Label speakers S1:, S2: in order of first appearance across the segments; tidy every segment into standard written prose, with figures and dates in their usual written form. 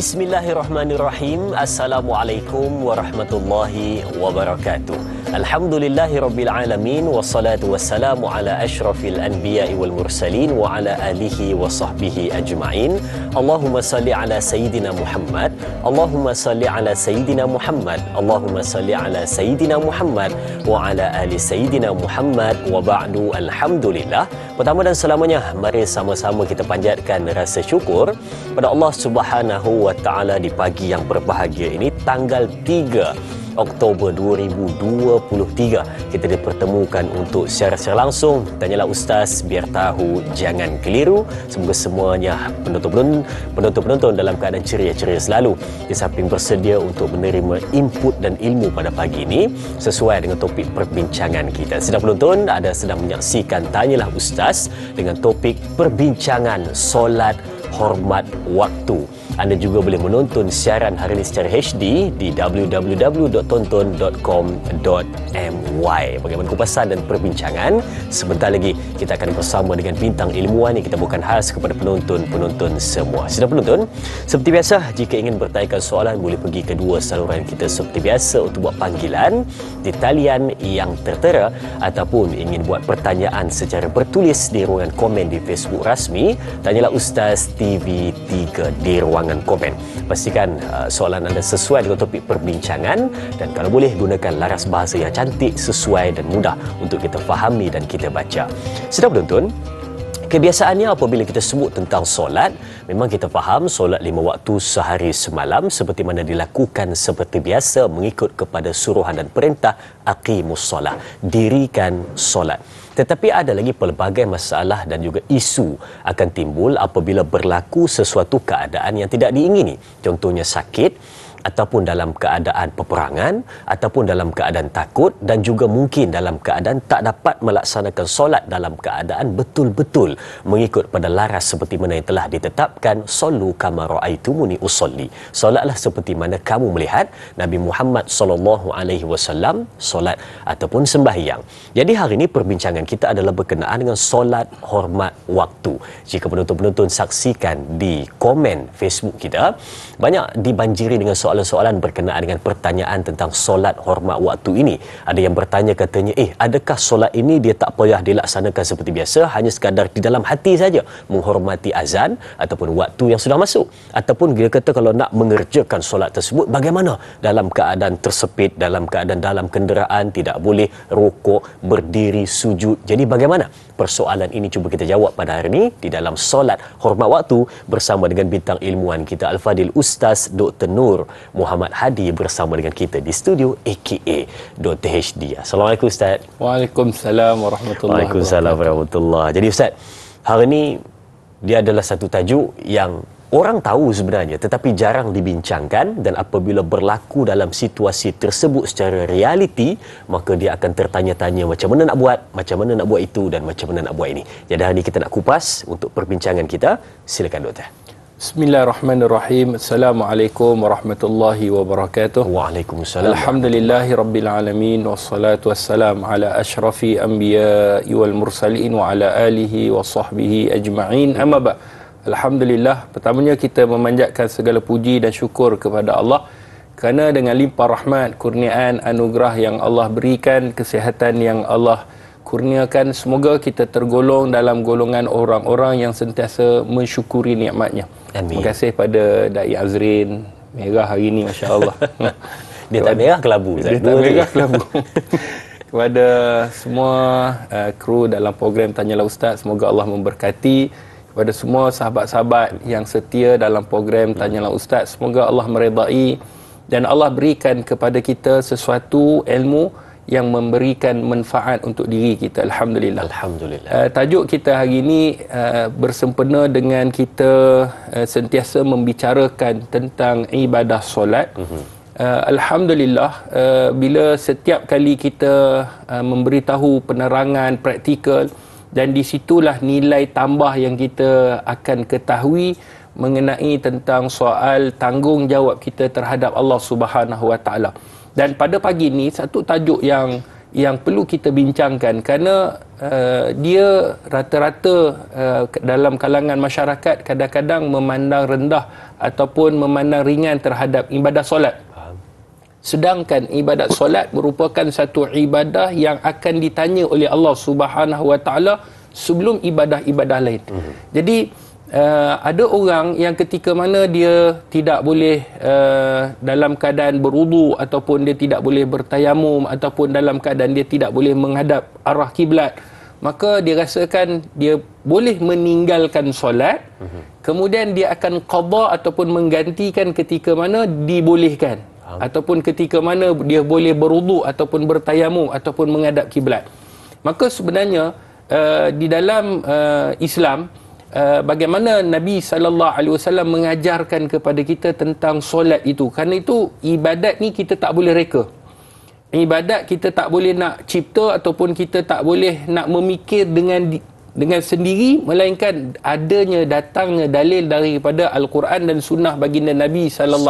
S1: Bismillahirrahmanirrahim. Assalamualaikum warahmatullahi wabarakatuh. Alhamdulillahirabbil alamin wassalatu wassalamu ala asyrafil anbiya'i wal mursalin wa ala alihi wa sahbihi ajma'in. Allahumma salli ala sayyidina Muhammad. Allahumma salli ala sayyidina Muhammad. Allahumma salli ala sayyidina Muhammad wa ala ali sayyidina Muhammad wa ba'du. Alhamdulillah. Pertama dan selamanya, mari sama-sama kita panjatkan rasa syukur pada Allah Subhanahu wa taala di pagi yang berbahagia ini, tanggal 3 Oktober 2023. Kita dipertemukan untuk secara langsung Tanyalah Ustaz, biar tahu jangan keliru. Semoga semuanya penonton-penonton dalam keadaan ceria-ceria selalu, di samping bersedia untuk menerima input dan ilmu pada pagi ini sesuai dengan topik perbincangan kita. Sedang penonton sedang menyaksikan Tanyalah Ustaz dengan topik perbincangan solat hormat waktu. Anda juga boleh menonton siaran hari ini secara HD di www.tonton.com.my. Bagaimana kupasan dan perbincangan? Sebentar lagi kita akan bersama dengan bintang ilmuwan yang kita bawakan khas kepada penonton-penonton semua. Sedang penonton, seperti biasa, jika ingin bertanyakan soalan, boleh pergi ke dua saluran kita seperti biasa untuk buat panggilan di talian yang tertera, ataupun ingin buat pertanyaan secara bertulis di ruangan komen di Facebook rasmi Tanyalah Ustaz TV3 di ruangan komen. Pastikan soalan anda sesuai dengan topik perbincangan, dan kalau boleh gunakan laras bahasa yang cantik, sesuai dan mudah untuk kita fahami dan kita baca. Sedang penonton, kebiasaannya apabila kita sebut tentang solat, memang kita faham solat 5 waktu sehari semalam seperti mana dilakukan seperti biasa mengikut kepada suruhan dan perintah aqimus solat, dirikan solat. Tetapi ada lagi pelbagai masalah dan juga isu akan timbul apabila berlaku sesuatu keadaan yang tidak diingini. Contohnya sakit, ataupun dalam keadaan peperangan, ataupun dalam keadaan takut, dan juga mungkin dalam keadaan tak dapat melaksanakan solat dalam keadaan betul-betul mengikut pada laras seperti mana yang telah ditetapkan, sallu kama raaitumuni usolli, solatlah seperti mana kamu melihat Nabi Muhammad SAW solat ataupun sembahyang. Jadi hari ini perbincangan kita adalah berkenaan dengan solat hormat waktu. Jika penonton-penonton saksikan di komen Facebook kita, banyak dibanjiri dengan soalan-soalan berkenaan dengan pertanyaan tentang solat hormat waktu ini. Ada yang bertanya katanya, adakah solat ini dia tak payah dilaksanakan seperti biasa, hanya sekadar di dalam hati saja menghormati azan ataupun waktu yang sudah masuk? Ataupun dia kata kalau nak mengerjakan solat tersebut, bagaimana dalam keadaan tersepit, dalam keadaan dalam kenderaan, tidak boleh rokok, berdiri, sujud. Jadi bagaimana? Persoalan ini cuba kita jawab pada hari ini di dalam solat hormat waktu bersama dengan bintang ilmuwan kita Al-Fadil Ustaz Dr. Nur Muhammad Hadi bersama dengan kita di studio aka Dr. HD. Assalamualaikum Ustaz.
S2: Waalaikumsalam warahmatullahi wabarakatuh.
S1: Waalaikumsalam warahmatullahi. Jadi Ustaz, hari ini dia adalah satu tajuk yang orang tahu sebenarnya tetapi jarang dibincangkan, dan apabila berlaku dalam situasi tersebut secara realiti, maka dia akan tertanya-tanya macam mana nak buat itu dan macam mana nak buat ini. Jadi hari ini kita nak kupas untuk perbincangan kita. Silakan Doktor.
S2: Bismillahirrahmanirrahim. Assalamualaikum warahmatullahi wabarakatuh.
S1: Waalaikumsalam.
S2: Alhamdulillahirabbil alamin, wassalatu wassalamu ala asyrafil anbiya'i wal mursalin wa ala alihi wa sahbihi ajma'in. Amma ba'. Alhamdulillah, pertamanya kita memanjatkan segala puji dan syukur kepada Allah kerana dengan limpah rahmat, kurniaan, anugerah yang Allah berikan, kesihatan yang Allah kurniakan, semoga kita tergolong dalam golongan orang-orang yang sentiasa mensyukuri nikmatnya.
S1: Amin.
S2: Terima kasih pada Dai Azrin, merah hari ini, masya-Allah.
S1: Dia tak merah kelabu.
S2: Dia tak merah kelabu. Kepada semua kru dalam program Tanyalah Ustaz, semoga Allah memberkati. Kepada semua sahabat-sahabat yang setia dalam program Tanyalah Ustaz, semoga Allah meredai dan Allah berikan kepada kita sesuatu ilmu yang memberikan manfaat untuk diri kita. Alhamdulillah.
S1: Alhamdulillah.
S2: Tajuk kita hari ini bersempena dengan kita sentiasa membicarakan tentang ibadah solat. Alhamdulillah, bila setiap kali kita memberitahu penerangan praktikal, dan di situlah nilai tambah yang kita akan ketahui mengenai tentang soal tanggungjawab kita terhadap Allah Subhanahu Wa Taala. Dan pada pagi ini satu tajuk yang perlu kita bincangkan, kerana dia rata-rata dalam kalangan masyarakat kadang-kadang memandang rendah ataupun memandang ringan terhadap ibadah solat. Sedangkan ibadat solat merupakan satu ibadah yang akan ditanya oleh Allah Subhanahu Wa Taala sebelum ibadah-ibadah lain. Jadi ada orang yang ketika mana dia tidak boleh dalam keadaan berwudu ataupun dia tidak boleh bertayamum ataupun dalam keadaan dia tidak boleh menghadap arah kiblat, maka dia rasakan dia boleh meninggalkan solat, kemudian dia akan qada ataupun menggantikan ketika mana dibolehkan, ataupun ketika mana dia boleh berwudu ataupun bertayamum ataupun menghadap kiblat. Maka sebenarnya di dalam Islam, bagaimana Nabi SAW mengajarkan kepada kita tentang solat itu. Kerana itu ibadat ni kita tak boleh reka. Ibadat kita tak boleh nak cipta ataupun kita tak boleh nak memikir dengan sendiri, melainkan datangnya dalil daripada Al-Quran dan sunnah baginda Nabi SAW.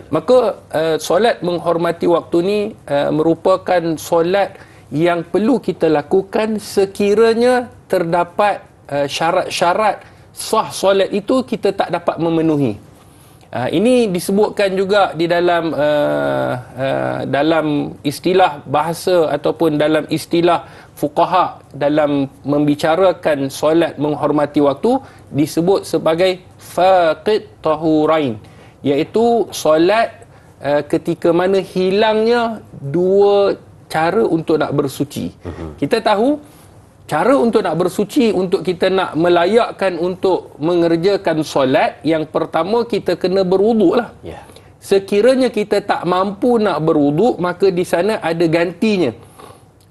S2: Maka solat menghormati waktu ni merupakan solat yang perlu kita lakukan sekiranya terdapat syarat-syarat sah solat itu kita tak dapat memenuhi. Ini disebutkan juga di dalam istilah bahasa ataupun dalam istilah fuqaha dalam membicarakan solat menghormati waktu, disebut sebagai faqid tahurain, iaitu solat ketika mana hilangnya dua cara untuk nak bersuci. Kita tahu cara untuk nak bersuci, untuk kita nak melayakkan untuk mengerjakan solat, yang pertama kita kena berwuduk lah. Sekiranya kita tak mampu nak berwuduk, maka di sana ada gantinya.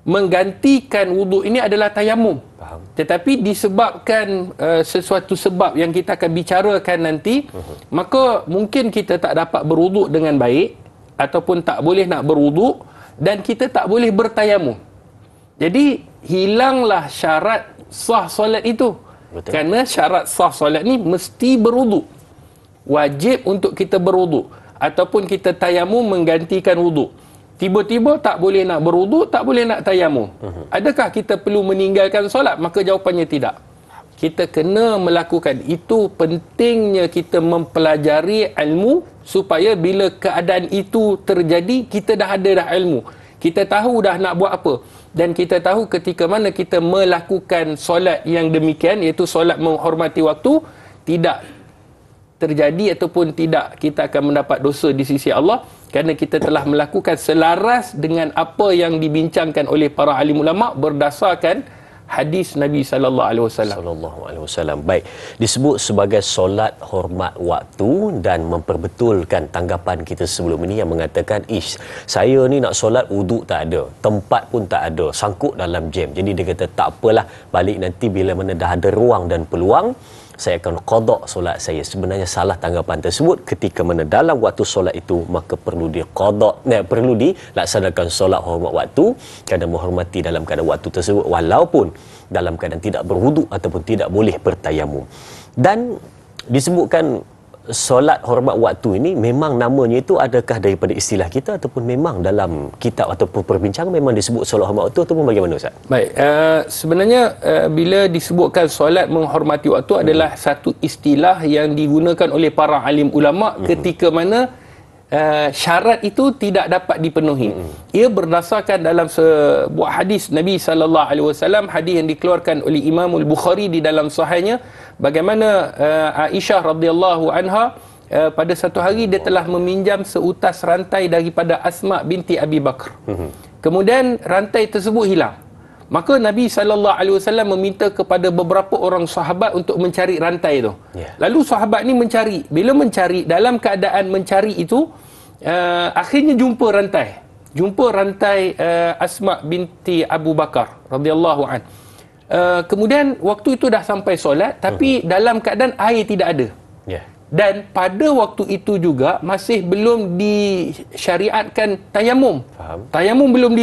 S2: Menggantikan wuduk ini adalah tayamum. Tetapi disebabkan sesuatu sebab yang kita akan bicarakan nanti, maka mungkin kita tak dapat berwuduk dengan baik, ataupun tak boleh nak berwuduk, dan kita tak boleh bertayamum. Jadi hilanglah syarat sah solat itu. Betul. Kerana syarat sah solat ni mesti berwuduk. Wajib untuk kita berwuduk, ataupun kita tayamum menggantikan wuduk. Tiba-tiba tak boleh nak berwuduk, tak boleh nak tayamum. Adakah kita perlu meninggalkan solat? Maka jawapannya tidak. Kita kena melakukan itu. Pentingnya kita mempelajari ilmu, supaya bila keadaan itu terjadi, kita dah ada dah ilmu. Kita tahu dah nak buat apa. Dan kita tahu ketika mana kita melakukan solat yang demikian, iaitu solat menghormati waktu, tidak terjadi ataupun tidak kita akan mendapat dosa di sisi Allah, kerana kita telah melakukan selaras dengan apa yang dibincangkan oleh para alim ulama berdasarkan hadis Nabi SAW.
S1: Baik, disebut sebagai solat hormat waktu, dan memperbetulkan tanggapan kita sebelum ini yang mengatakan, saya ni nak solat wuduk tak ada, tempat pun tak ada, sangkut dalam jam. Jadi dia kata tak apalah, balik nanti bila mana dah ada ruang dan peluang, saya akan qada solat saya. Sebenarnya salah tanggapan tersebut. Ketika mana dalam waktu solat itu, maka perlu perlu dilaksanakan solat hormat waktu, kerana menghormati dalam keadaan waktu tersebut, walaupun dalam keadaan tidak berwuduk ataupun tidak boleh bertayamum. Dan disebutkan solat hormat waktu ini, memang namanya itu adakah daripada istilah kita, ataupun memang dalam kitab ataupun perbincangan memang disebut solat hormat waktu, ataupun bagaimana Ustaz?
S2: Baik, sebenarnya bila disebutkan solat menghormati waktu adalah satu istilah yang digunakan oleh para alim ulama ketika mana syarat itu tidak dapat dipenuhi. Ia berdasarkan dalam sebuah hadis Nabi SAW, hadis yang dikeluarkan oleh Imam Al-Bukhari di dalam sahihnya, bagaimana Aisyah radhiyallahu anha pada satu hari dia telah meminjam seutas rantai daripada Asma binti Abi Bakar. Kemudian rantai tersebut hilang. Maka Nabi SAW meminta kepada beberapa orang sahabat untuk mencari rantai itu. Lalu sahabat ni mencari. Bila mencari, dalam keadaan mencari itu, akhirnya jumpa rantai. Jumpa rantai Asma binti Abu Bakar radhiyallahu an. Kemudian waktu itu dah sampai solat, tapi dalam keadaan air tidak ada. Dan pada waktu itu juga masih belum disyariatkan tayamum. Tayamum belum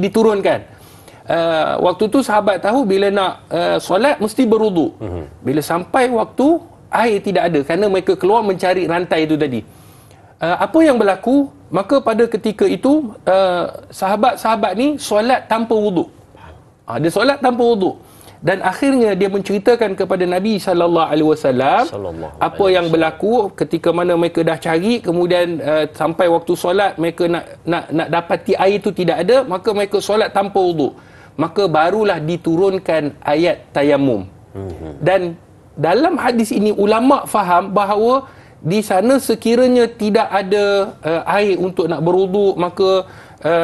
S2: diturunkan. Waktu tu sahabat tahu bila nak solat mesti berwuduk. Bila sampai waktu, air tidak ada, kerana mereka keluar mencari rantai itu tadi. Apa yang berlaku? Maka pada ketika itu sahabat-sahabat ni solat tanpa wuduk. Dia solat tanpa wuduk. Dan akhirnya dia menceritakan kepada Nabi SAW apa yang berlaku ketika mana mereka dah cari, kemudian sampai waktu solat mereka nak dapati air itu tidak ada, maka mereka solat tanpa wuduk. Maka barulah diturunkan ayat tayamum. Dan dalam hadis ini ulama faham bahawa di sana sekiranya tidak ada air untuk nak berwuduk, maka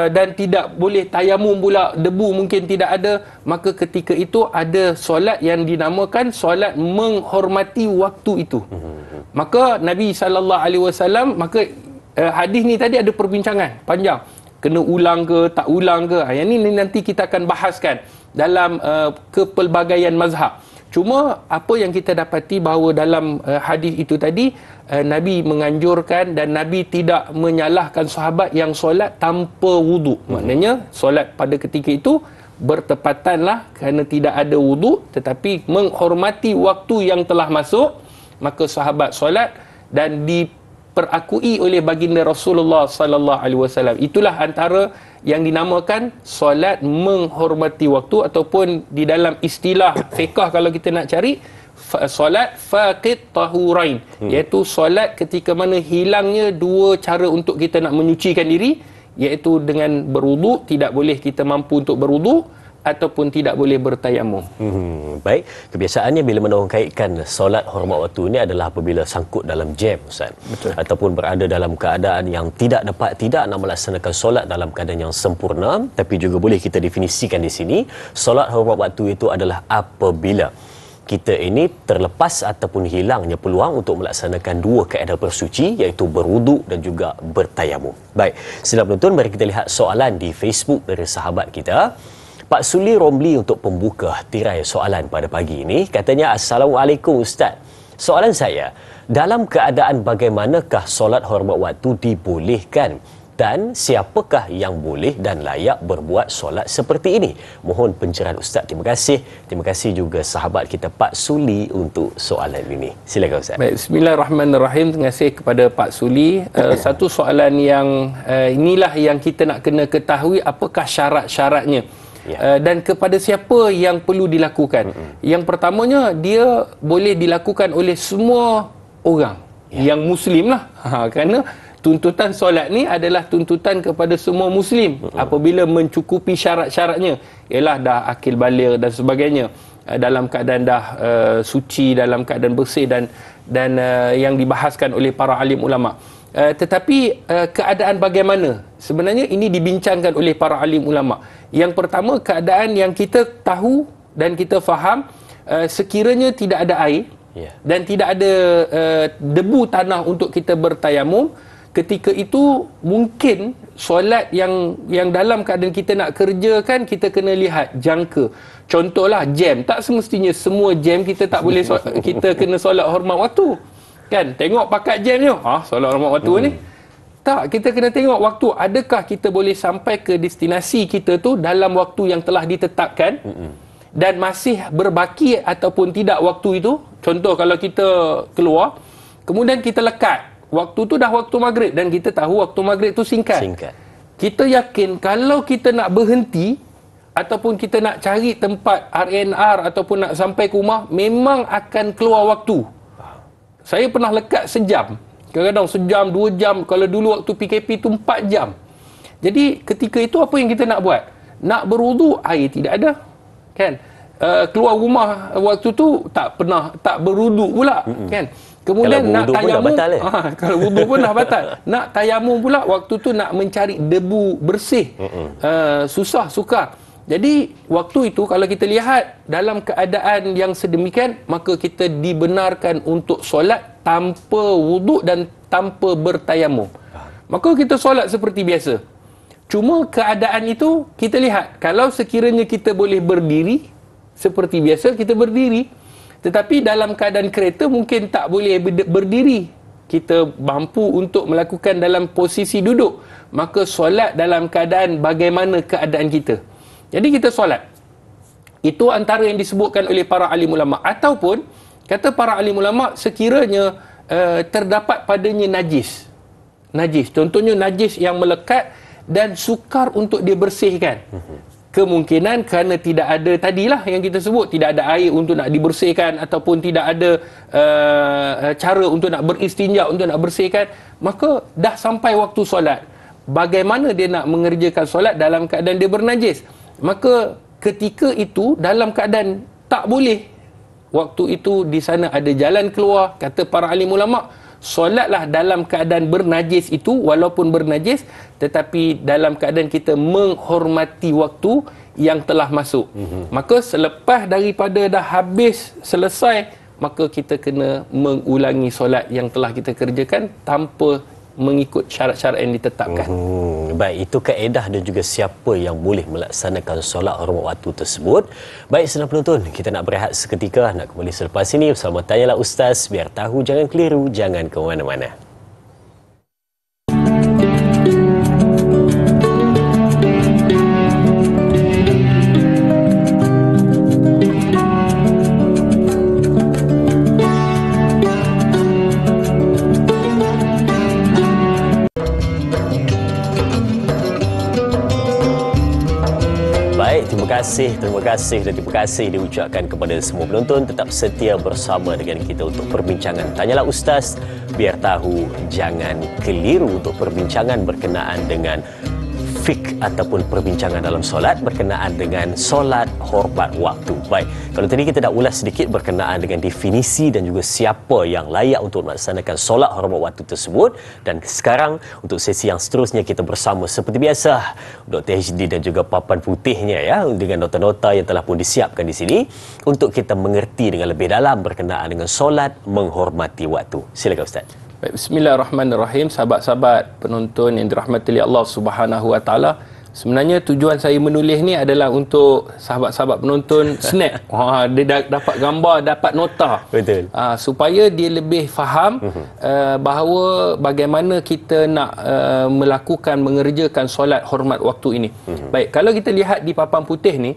S2: dan tidak boleh tayamum pula, debu mungkin tidak ada, maka ketika itu ada solat yang dinamakan solat menghormati waktu itu. Maka Nabi SAW, maka hadis ni tadi ada perbincangan panjang, kena ulang ke tak ulang ke, yang ni nanti kita akan bahaskan dalam kepelbagaian mazhab. Cuma apa yang kita dapati bahawa dalam hadis itu tadi, Nabi menganjurkan dan Nabi tidak menyalahkan sahabat yang solat tanpa wuduk. Maknanya solat pada ketika itu bertepatanlah kerana tidak ada wuduk, tetapi menghormati waktu yang telah masuk, maka sahabat solat dan diperakui oleh baginda Rasulullah sallallahu alaihi wasallam. Itulah antara yang dinamakan solat menghormati waktu, ataupun di dalam istilah fiqh kalau kita nak cari, solat faqid tahurain, iaitu solat ketika mana hilangnya dua cara untuk kita nak menyucikan diri, iaitu dengan berwuduk, tidak boleh kita mampu untuk berwuduk, ataupun tidak boleh bertayamum.
S1: Baik, kebiasaannya bila mana orang kaitkan solat hormat waktu ini adalah apabila sangkut dalam jam, Ustaz.
S2: Betul.
S1: Ataupun berada dalam keadaan yang tidak nak melaksanakan solat dalam keadaan yang sempurna. Tapi juga boleh kita definisikan di sini, solat hormat waktu itu adalah apabila kita ini terlepas ataupun hilangnya peluang untuk melaksanakan dua kaedah bersuci, iaitu berwuduk dan juga bertayamum. Baik, sedang penonton, mari kita lihat soalan di Facebook dari sahabat kita. Pak Suli Romli untuk pembuka tirai soalan pada pagi ini. Katanya, Assalamualaikum Ustaz. Soalan saya, dalam keadaan bagaimanakah solat hormat waktu dibolehkan? Dan siapakah yang boleh dan layak berbuat solat seperti ini? Mohon pencerahan Ustaz. Terima kasih. Terima kasih juga sahabat kita Pak Suli untuk soalan ini. Silakan Ustaz.
S2: Baik, bismillahirrahmanirrahim. Terima kasih kepada Pak Suli. Satu soalan yang inilah yang kita nak kena ketahui, apakah syarat-syaratnya. Dan kepada siapa yang perlu dilakukan. Yang pertamanya, dia boleh dilakukan oleh semua orang yang Muslim lah. Kerana tuntutan solat ni adalah tuntutan kepada semua Muslim apabila mencukupi syarat-syaratnya, ialah dah akil baligh dan sebagainya, dalam keadaan dah suci, dalam keadaan bersih, dan yang dibahaskan oleh para alim ulama. Tetapi keadaan bagaimana? Sebenarnya ini dibincangkan oleh para alim ulama. Yang pertama, keadaan yang kita tahu dan kita faham, sekiranya tidak ada air dan tidak ada debu tanah untuk kita bertayamum, ketika itu mungkin solat yang dalam keadaan kita nak kerjakan, kita kena lihat jangka. Contohlah jam, tak semestinya semua jam kita tak boleh kita kena solat hormat waktu. Kan, tengok pakat jamnya, solat hormat waktu ni. Tak, kita kena tengok waktu, adakah kita boleh sampai ke destinasi kita tu dalam waktu yang telah ditetapkan, dan masih berbaki ataupun tidak waktu itu. Contoh, kalau kita keluar, kemudian kita lekat, waktu tu dah waktu maghrib, dan kita tahu waktu maghrib tu singkat. Kita yakin kalau kita nak berhenti ataupun kita nak cari tempat RNR ataupun nak sampai ke rumah, memang akan keluar waktu. Saya pernah lekat sejam, kadang-kadang sejam, 2 jam. Kalau dulu waktu PKP tu 4 jam. Jadi ketika itu apa yang kita nak buat? Nak berwuduk, air tidak ada, kan? Keluar rumah waktu tu tak berwuduk pula, kan? Kemudian nak tayamum, kalau wuduk pun dah batal. Nak tayamum pula, waktu tu nak mencari debu bersih, susah, sukar. Jadi waktu itu kalau kita lihat dalam keadaan yang sedemikian, maka kita dibenarkan untuk solat tanpa wuduk dan tanpa bertayamum. Maka kita solat seperti biasa. Cuma keadaan itu kita lihat, kalau sekiranya kita boleh berdiri seperti biasa, kita berdiri. Tetapi dalam keadaan kereta mungkin tak boleh berdiri, kita mampu untuk melakukan dalam posisi duduk, maka solat dalam keadaan bagaimana keadaan kita. Jadi kita solat. Itu antara yang disebutkan oleh para alim ulama. Ataupun kata para alim ulama, sekiranya terdapat padanya najis. Contohnya najis yang melekat dan sukar untuk dibersihkan. kemungkinan kerana tidak ada tadilah yang kita sebut, tidak ada air untuk nak dibersihkan ataupun tidak ada cara untuk nak beristinja, untuk nak bersihkan, maka dah sampai waktu solat. Bagaimana dia nak mengerjakan solat dalam keadaan dia bernajis? Maka ketika itu dalam keadaan tak boleh, waktu itu di sana ada jalan keluar, kata para alim ulama, solatlah dalam keadaan bernajis itu, walaupun bernajis, tetapi dalam keadaan kita menghormati waktu yang telah masuk. Maka selepas daripada dah habis, selesai, maka kita kena mengulangi solat yang telah kita kerjakan tanpa mengikut syarat-syarat yang ditetapkan.
S1: Baik, itu kaedah dan juga siapa yang boleh melaksanakan solat hormat waktu tersebut. Baik, senang penonton, kita nak berehat seketika, nak kembali selepas ini bersama Tanyalah Ustaz, biar tahu jangan keliru, jangan ke mana-mana. Terima kasih dan terima kasih diucapkan kepada semua penonton tetap setia bersama dengan kita untuk perbincangan Tanyalah Ustaz, biar tahu jangan keliru, untuk perbincangan berkenaan dengan fik ataupun perbincangan dalam solat berkenaan dengan solat hormat waktu. Baik, kalau tadi kita dah ulas sedikit berkenaan dengan definisi dan juga siapa yang layak untuk melaksanakan solat hormat waktu tersebut, dan sekarang untuk sesi yang seterusnya kita bersama seperti biasa Dr. HD dan juga papan putihnya ya, dengan nota-nota yang telah pun disiapkan di sini untuk kita mengerti dengan lebih dalam berkenaan dengan solat menghormati waktu. Silakan Ustaz.
S2: Baik, bismillahirrahmanirrahim. Sahabat-sahabat penonton yang dirahmati oleh Allah Subhanahu Wa Taala, sebenarnya tujuan saya menulis ni adalah untuk sahabat-sahabat penonton snap. Dia dapat gambar, dapat nota.
S1: Betul.
S2: Supaya dia lebih faham bahawa bagaimana kita nak mengerjakan solat hormat waktu ini. Baik, kalau kita lihat di papan putih ni,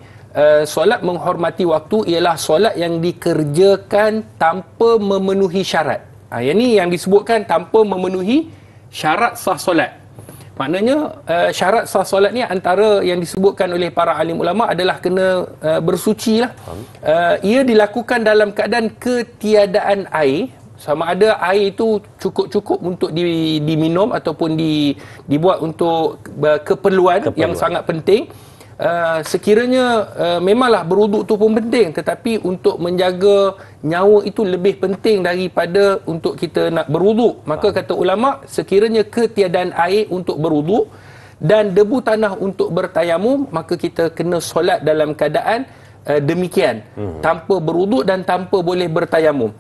S2: solat menghormati waktu ialah solat yang dikerjakan tanpa memenuhi syarat. Yang ni yang disebutkan tanpa memenuhi syarat sah solat. Maknanya syarat sah solat ni antara yang disebutkan oleh para alim ulama adalah kena bersuci lah. Ia dilakukan dalam keadaan ketiadaan air, sama ada air itu cukup-cukup untuk diminum ataupun dibuat untuk keperluan yang sangat penting. Sekiranya memanglah berwuduk tu pun penting, tetapi untuk menjaga nyawa itu lebih penting daripada untuk kita nak berwuduk. Maka kata ulama, sekiranya ketiadaan air untuk berwuduk dan debu tanah untuk bertayamum, maka kita kena solat dalam keadaan demikian, tanpa berwuduk dan tanpa boleh bertayamum.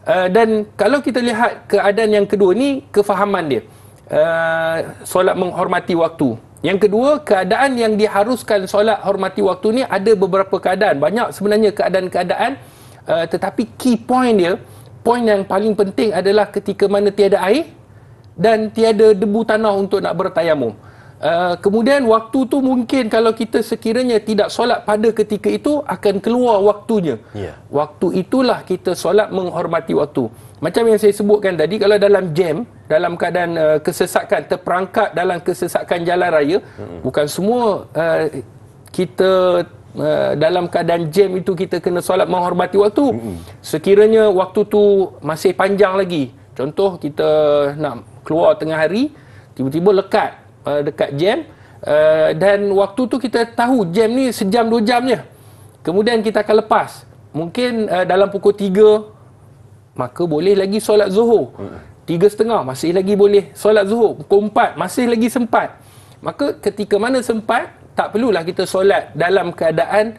S2: Dan kalau kita lihat keadaan yang kedua ni, kefahaman dia, solat menghormati waktu. Yang kedua, keadaan yang diharuskan solat hormati waktu ni ada beberapa keadaan. Banyak sebenarnya keadaan-keadaan, tetapi key point dia, poin yang paling penting adalah ketika mana tiada air dan tiada debu tanah untuk nak bertayamum. Kemudian waktu tu mungkin kalau kita sekiranya tidak solat pada ketika itu akan keluar waktunya. Waktu itulah kita solat menghormati waktu. Macam yang saya sebutkan tadi, kalau dalam jam, dalam keadaan kesesakan, terperangkap dalam kesesakan jalan raya, bukan semua kita dalam keadaan jam itu kita kena solat menghormati waktu. Sekiranya waktu tu masih panjang lagi, contoh kita nak keluar tengah hari, tiba-tiba lekat dekat jam, dan waktu tu kita tahu jam ni sejam 2 jam je, kemudian kita akan lepas, mungkin dalam pukul 3 maka boleh lagi solat zuhur. 3:30 masih lagi boleh solat zuhur. Pukul 4 masih lagi sempat. Maka ketika mana sempat, tak perlulah kita solat dalam keadaan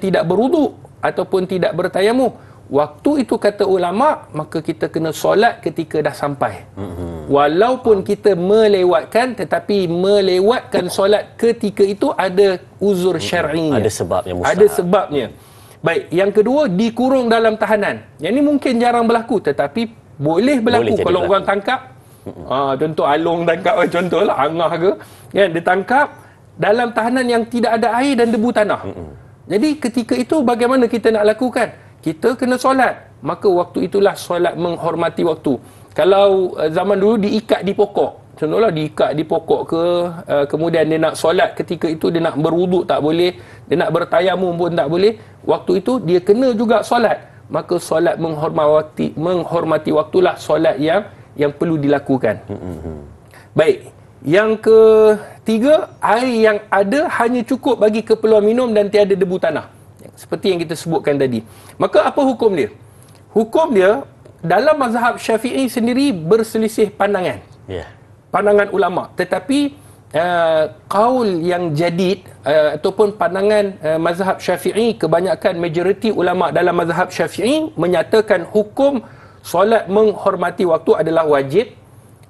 S2: tidak berwuduk ataupun tidak bertayamum. Waktu itu kata ulama, maka kita kena solat ketika dah sampai. Walaupun kita melewatkan, tetapi melewatkan solat ketika itu ada uzur syar'inya.
S1: Ada sebabnya mustahab.
S2: Ada sebabnya. Baik, yang kedua, dikurung dalam tahanan. Yang ni mungkin jarang berlaku, tetapi boleh berlaku kalau orang tangkap. Contoh Along tangkap, contohlah Angah ke, kan, dia tangkap dalam tahanan yang tidak ada air dan debu tanah. Jadi ketika itu bagaimana kita nak lakukan? Kita kena solat. Maka waktu itulah solat menghormati waktu. Kalau zaman dulu diikat di pokok, contohlah diikat di pokok ke, kemudian dia nak solat ketika itu, dia nak berwuduk tak boleh, dia nak bertayamum pun tak boleh, waktu itu dia kena juga solat, maka solat menghormati waktulah solat yang perlu dilakukan. Baik, yang ketiga, air yang ada hanya cukup bagi keperluan minum dan tiada debu tanah, seperti yang kita sebutkan tadi. Maka apa hukum dia? Hukum dia dalam mazhab Syafi'i sendiri berselisih pandangan. Pandangan ulama. Tetapi qaul yang jadid ataupun pandangan mazhab Syafi'i, kebanyakan majoriti ulama dalam mazhab Syafi'i menyatakan hukum solat menghormati waktu adalah wajib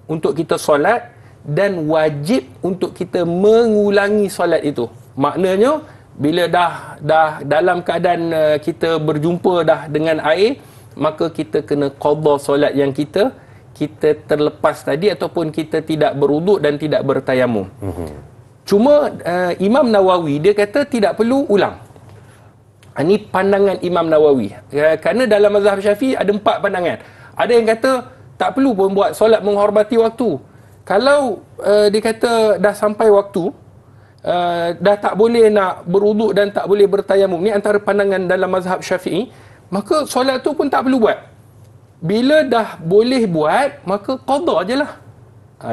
S2: untuk kita solat dan wajib untuk kita mengulangi solat itu. Maknanya bila dah dalam keadaan kita berjumpa dah dengan air, maka kita kena qada solat yang kita terlepas tadi, ataupun kita tidak berwuduk dan tidak bertayamum. Cuma Imam Nawawi dia kata tidak perlu ulang. Ini pandangan Imam Nawawi. Kerana dalam mazhab Syafi'i ada 4 pandangan. Ada yang kata tak perlu pun buat solat menghormati waktu. Kalau dia kata dah sampai waktu, dah tak boleh nak berwuduk dan tak boleh bertayamum, ni antara pandangan dalam mazhab Syafi'i, maka solat tu pun tak perlu buat. Bila dah boleh buat, maka qada je lah.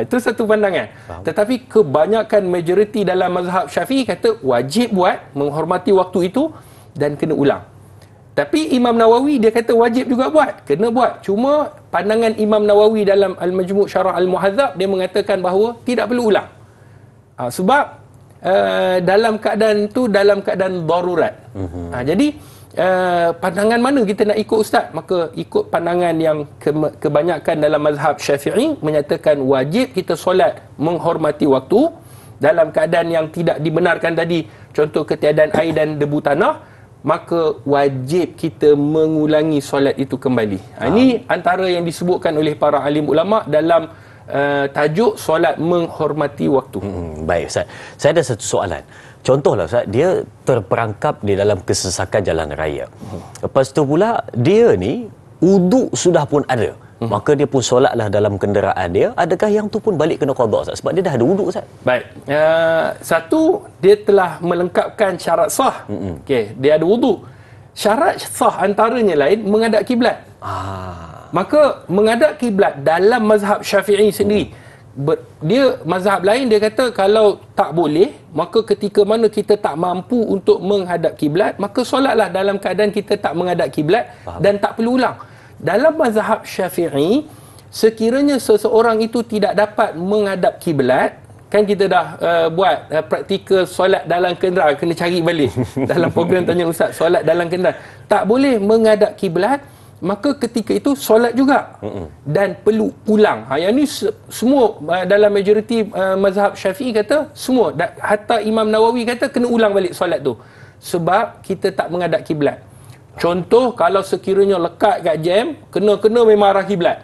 S2: Itu satu pandangan. Faham. Tetapi kebanyakan majoriti dalam mazhab Syafi'i kata wajib buat, menghormati waktu itu, dan kena ulang. Tapi Imam Nawawi dia kata wajib juga buat, kena buat. Cuma pandangan Imam Nawawi dalam Al-Majmu' Syarah Al-Muhadzab, dia mengatakan bahawa tidak perlu ulang. Sebab dalam keadaan tu, dalam keadaan darurat. Jadi pandangan mana kita nak ikut Ustaz? Maka ikut pandangan yang kebanyakan dalam mazhab Syafi'i menyatakan wajib kita solat menghormati waktu dalam keadaan yang tidak dibenarkan tadi, contoh ketiadaan air dan debu tanah, maka wajib kita mengulangi solat itu kembali. Ini antara yang disebutkan oleh para alim ulama dalam tajuk solat menghormati waktu.
S1: Baik Ustaz, saya ada satu soalan. Contohlah Ustaz, dia terperangkap di dalam kesesakan jalan raya. Lepas tu pula dia ni wuduk sudah pun ada. Maka dia pun solatlah dalam kenderaan dia. Adakah yang tu pun balik kena qada Ustaz? Sebab dia dah ada wuduk Ustaz.
S2: Baik. Satu, dia telah melengkapkan syarat sah. Okey, dia ada wuduk. Syarat sah antaranya lain menghadap kiblat. Maka menghadap kiblat dalam mazhab Syafi'i sendiri, dia mazhab lain dia kata kalau tak boleh, maka ketika mana kita tak mampu untuk menghadap kiblat, maka solatlah dalam keadaan kita tak menghadap kiblat dan tak perlu ulang. Dalam mazhab Syafi'i, sekiranya seseorang itu tidak dapat menghadap kiblat, kan kita dah buat praktikal solat dalam kenderaan, kena cari balik dalam program Tanya Ustaz, solat dalam kenderaan tak boleh menghadap kiblat, maka ketika itu solat juga dan perlu ulang. Yang ni semua dalam majoriti mazhab Syafi'i kata semua, hatta Imam Nawawi kata kena ulang balik solat tu sebab kita tak menghadap kiblat. Contoh kalau sekiranya lekat kat jam, kena memang arah kiblat.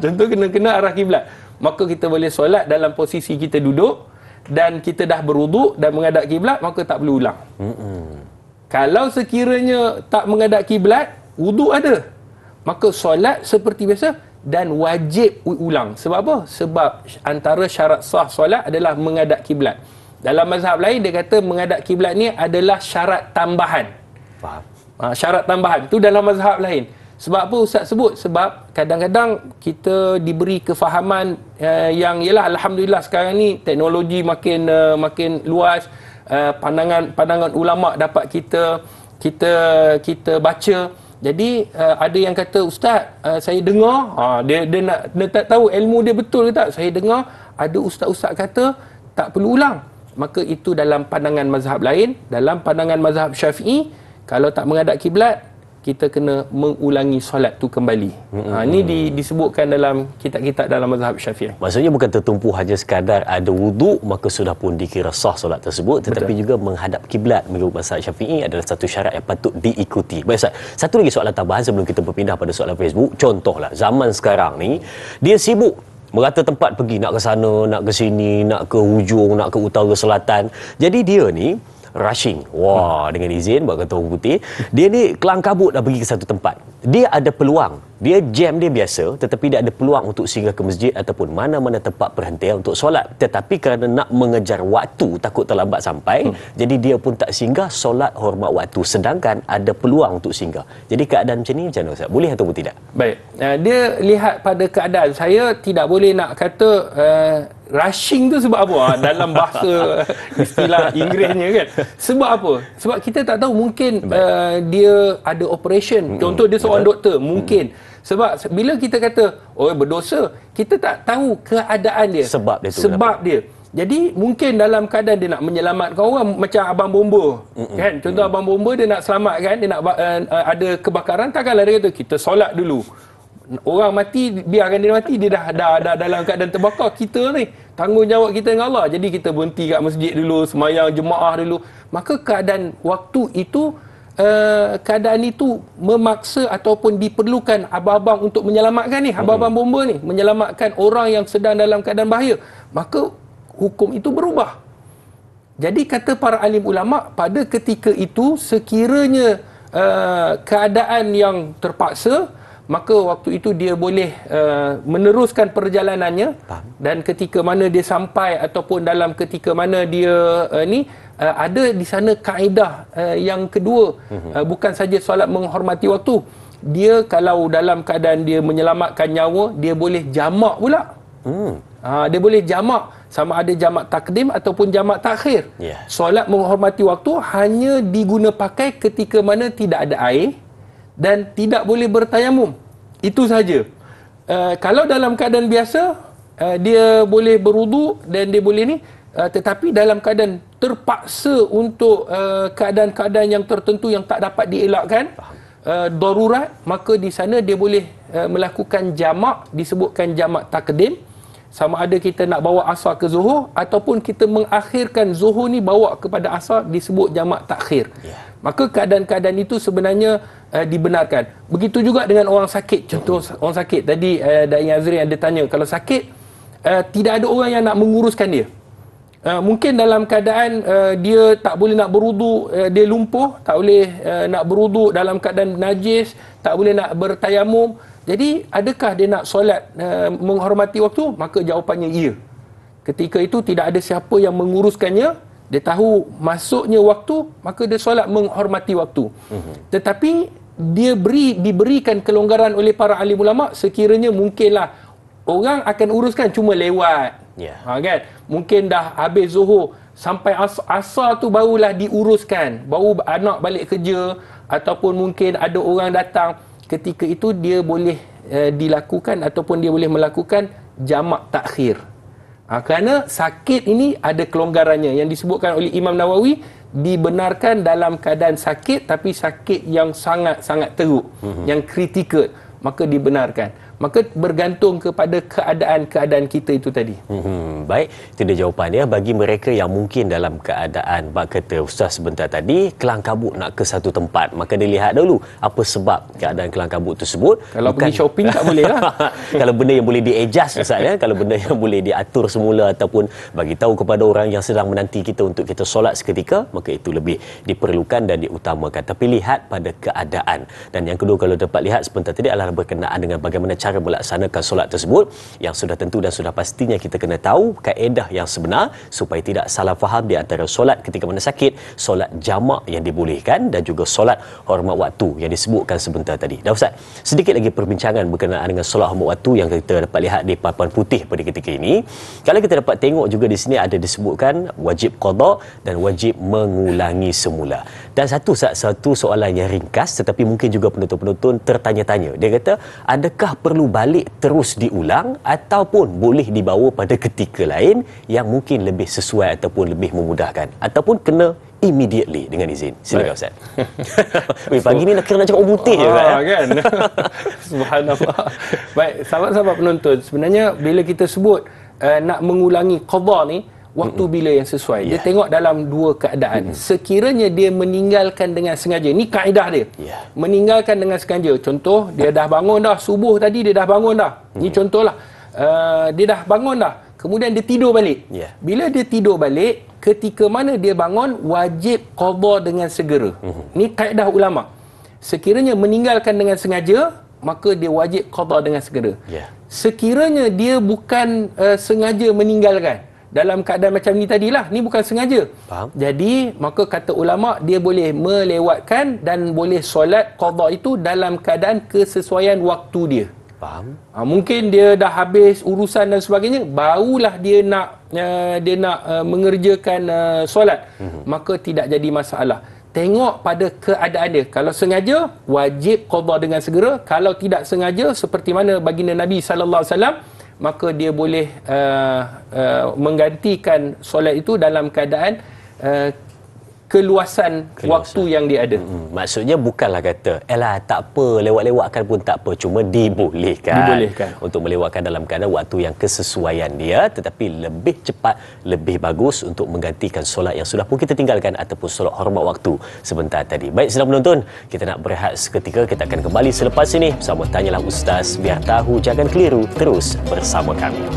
S2: Contoh kena arah kiblat, maka kita boleh solat dalam posisi kita duduk dan kita dah berwuduk dan menghadap kiblat, maka tak perlu ulang. Kalau sekiranya tak menghadap kiblat, wuduk ada, maka solat seperti biasa dan wajib ulang. Sebab apa? Sebab antara syarat sah solat adalah menghadap kiblat. Dalam mazhab lain dia kata menghadap kiblat ni adalah syarat tambahan. Faham. Syarat tambahan tu dalam mazhab lain. Sebab apa Ustaz sebut? Sebab kadang-kadang kita diberi kefahaman yang ialah alhamdulillah sekarang ni teknologi makin luas, pandangan ulama dapat kita baca. Jadi ada yang kata Ustaz, saya dengar, dia tak tahu ilmu dia betul ke tak. Saya dengar ada ustaz-ustaz kata tak perlu ulang. Maka itu dalam pandangan mazhab lain. Dalam pandangan mazhab Syafi'i, kalau tak menghadap kiblat, kita kena mengulangi solat tu kembali. Ini disebutkan dalam kitab-kitab dalam mazhab Syafi'i.
S1: Maksudnya bukan tertumpu hanya sekadar ada wuduk maka sudah pun dikira sah solat tersebut, tetapi juga menghadap kiblat menurut mazhab Syafi'i adalah satu syarat yang patut diikuti. Baik Ustaz, satu lagi soalan tambahan sebelum kita berpindah pada soalan Facebook. Contohlah zaman sekarang ni dia sibuk merata tempat pergi, nak ke sana, nak ke sini, nak ke hujung, nak ke utara selatan. Jadi dia ni rushing. Dengan izin buat kata orang putih, dia ni kelang kabut dah pergi ke satu tempat. Dia ada peluang Dia jam dia biasa, tetapi dia ada peluang untuk singgah ke masjid ataupun mana-mana tempat perhentian untuk solat. Tetapi kerana nak mengejar waktu, takut terlambat sampai, jadi dia pun tak singgah solat hormat waktu. Sedangkan ada peluang untuk singgah. Jadi keadaan macam ni macam mana Ustaz? Boleh ataupun tidak?
S2: Baik. Dia lihat pada keadaan. Saya tidak boleh nak kata rushing tu sebab apa? Dalam bahasa istilah Inggerisnya kan. Sebab apa? Sebab kita tak tahu, mungkin dia ada operation. Contoh dia seorang doktor, mungkin. Sebab bila kita kata berdosa, kita tak tahu keadaan dia.
S1: Sebab dia tu.
S2: Sebab dia. Jadi mungkin dalam keadaan dia nak menyelamatkan orang, macam abang bomba kan. Contoh abang bomba, dia nak selamatkan, dia nak ada kebakaran, takkanlah dia kata kita solat dulu. Orang mati, biarkan dia mati, dia dah dalam keadaan terbakar. Kita ni tanggungjawab kita dengan Allah. Jadi kita berhenti kat masjid dulu, semayang jemaah dulu. Maka keadaan waktu itu, keadaan itu memaksa ataupun diperlukan abang-abang untuk menyelamatkan ni, abang-abang bomba ni, menyelamatkan orang yang sedang dalam keadaan bahaya. Maka hukum itu berubah. Jadi kata para alim ulama, pada ketika itu sekiranya keadaan yang terpaksa, maka waktu itu dia boleh meneruskan perjalanannya. Dan ketika mana dia sampai ataupun dalam ketika mana dia ada di sana kaedah yang kedua, bukan saja solat menghormati waktu. Dia kalau dalam keadaan dia menyelamatkan nyawa, dia boleh jamak pula. Dia boleh jamak, sama ada jamak takdim ataupun jamak takhir. Solat menghormati waktu hanya diguna pakai ketika mana tidak ada air dan tidak boleh bertayamum. Itu saja. Kalau dalam keadaan biasa, dia boleh berwuduk dan dia boleh ni, tetapi dalam keadaan terpaksa untuk keadaan-keadaan yang tertentu yang tak dapat dielakkan, darurat, maka di sana dia boleh melakukan jamak, disebutkan jamak takdim. Sama ada kita nak bawa asar ke zuhur ataupun kita mengakhirkan zuhur ni bawa kepada asar, disebut jamak takhir. Maka keadaan-keadaan itu sebenarnya dibenarkan. Begitu juga dengan orang sakit. Contoh orang sakit tadi, Da'i Azri ada tanya, kalau sakit tidak ada orang yang nak menguruskan dia. Mungkin dalam keadaan dia tak boleh nak berwuduk, dia lumpuh, tak boleh nak berwuduk dalam keadaan najis, tak boleh nak bertayamum. Jadi adakah dia nak solat menghormati waktu? Maka jawapannya ya. Ketika itu tidak ada siapa yang menguruskannya, dia tahu masuknya waktu, maka dia solat menghormati waktu. Tetapi dia diberikan kelonggaran oleh para alim ulama, sekiranya mungkinlah orang akan uruskan cuma lewat. Kan? Mungkin dah habis zuhur, sampai asar tu barulah diuruskan, baru anak balik kerja ataupun mungkin ada orang datang. Ketika itu dia boleh dilakukan ataupun dia boleh melakukan jamak takhir. Kerana sakit ini ada kelonggarannya yang disebutkan oleh Imam Nawawi, dibenarkan dalam keadaan sakit, tapi sakit yang sangat-sangat teruk, yang kritikal, maka dibenarkan. Maka bergantung kepada keadaan-keadaan kita itu tadi.
S1: Baik, itu dia jawapannya. Bagi mereka yang mungkin dalam keadaan, kata Ustaz sebentar tadi, kelang kabut nak ke satu tempat, maka dia lihat dulu apa sebab keadaan kelang kabut tersebut.
S2: Kalau pergi shopping tak boleh lah.
S1: Kalau benda yang boleh di-adjust Ustaz, kalau benda yang boleh diatur semula ataupun bagi tahu kepada orang yang sedang menanti kita untuk kita solat seketika, maka itu lebih diperlukan dan diutamakan. Tapi lihat pada keadaan. Dan yang kedua, kalau dapat lihat sebentar tadi adalah berkenaan dengan bagaimana cara melaksanakan solat tersebut, yang sudah tentu dan sudah pastinya kita kena tahu kaedah yang sebenar supaya tidak salah faham di antara solat ketika mana sakit, solat jamak yang dibolehkan dan juga solat hormat waktu yang disebutkan sebentar tadi. Dan Ustaz, sedikit lagi perbincangan berkenaan dengan solat hormat waktu yang kita dapat lihat di papan putih pada ketika ini. Kalau kita dapat tengok juga di sini ada disebutkan wajib qada dan wajib mengulangi semula. Dan satu soalan yang ringkas tetapi mungkin juga penonton-penonton tertanya-tanya. Dia kata, adakah perlu balik terus diulang ataupun boleh dibawa pada ketika lain yang mungkin lebih sesuai ataupun lebih memudahkan, ataupun kena immediately dengan izin? Silakan Ustaz. Pagi ni nak cakap orang putih je
S2: kan. Subhanallah. Baik, sahabat-sahabat penonton, sebenarnya bila kita sebut nak mengulangi qada ni, waktu bila yang sesuai, dia tengok dalam dua keadaan. Sekiranya dia meninggalkan dengan sengaja, ni kaedah dia, meninggalkan dengan sengaja. Contoh, dia dah bangun dah, subuh tadi dia dah bangun dah, ni contohlah, dia dah bangun dah, kemudian dia tidur balik. Bila dia tidur balik, ketika mana dia bangun, wajib qada dengan segera. Ni kaedah ulama. Sekiranya meninggalkan dengan sengaja, maka dia wajib qada dengan segera.
S1: Ya.
S2: Sekiranya dia bukan sengaja meninggalkan, dalam keadaan macam ni tadilah, ni bukan sengaja.
S1: Faham.
S2: Jadi maka kata ulama, dia boleh melewatkan dan boleh solat qada itu dalam keadaan kesesuaian waktu dia.
S1: Faham.
S2: Mungkin dia dah habis urusan dan sebagainya, barulah dia nak mengerjakan solat. Maka tidak jadi masalah. Tengok pada keadaan dia. Kalau sengaja, wajib qada dengan segera. Kalau tidak sengaja, seperti mana baginda Nabi SAW, maka dia boleh menggantikan solat itu dalam keadaan keluasan waktu yang dia ada.
S1: Maksudnya bukanlah kata, elah tak apa, lewat-lewatkan pun tak apa, cuma dibolehkan untuk melewatkan dalam keadaan waktu yang kesesuaian dia, tetapi lebih cepat, lebih bagus untuk menggantikan solat yang sudah pun kita tinggalkan ataupun solat hormat waktu sebentar tadi. Baik, sedang menonton, kita nak berehat seketika, kita akan kembali selepas ini bersama Tanyalah Ustaz. Biar tahu, jangan keliru, terus bersama kami.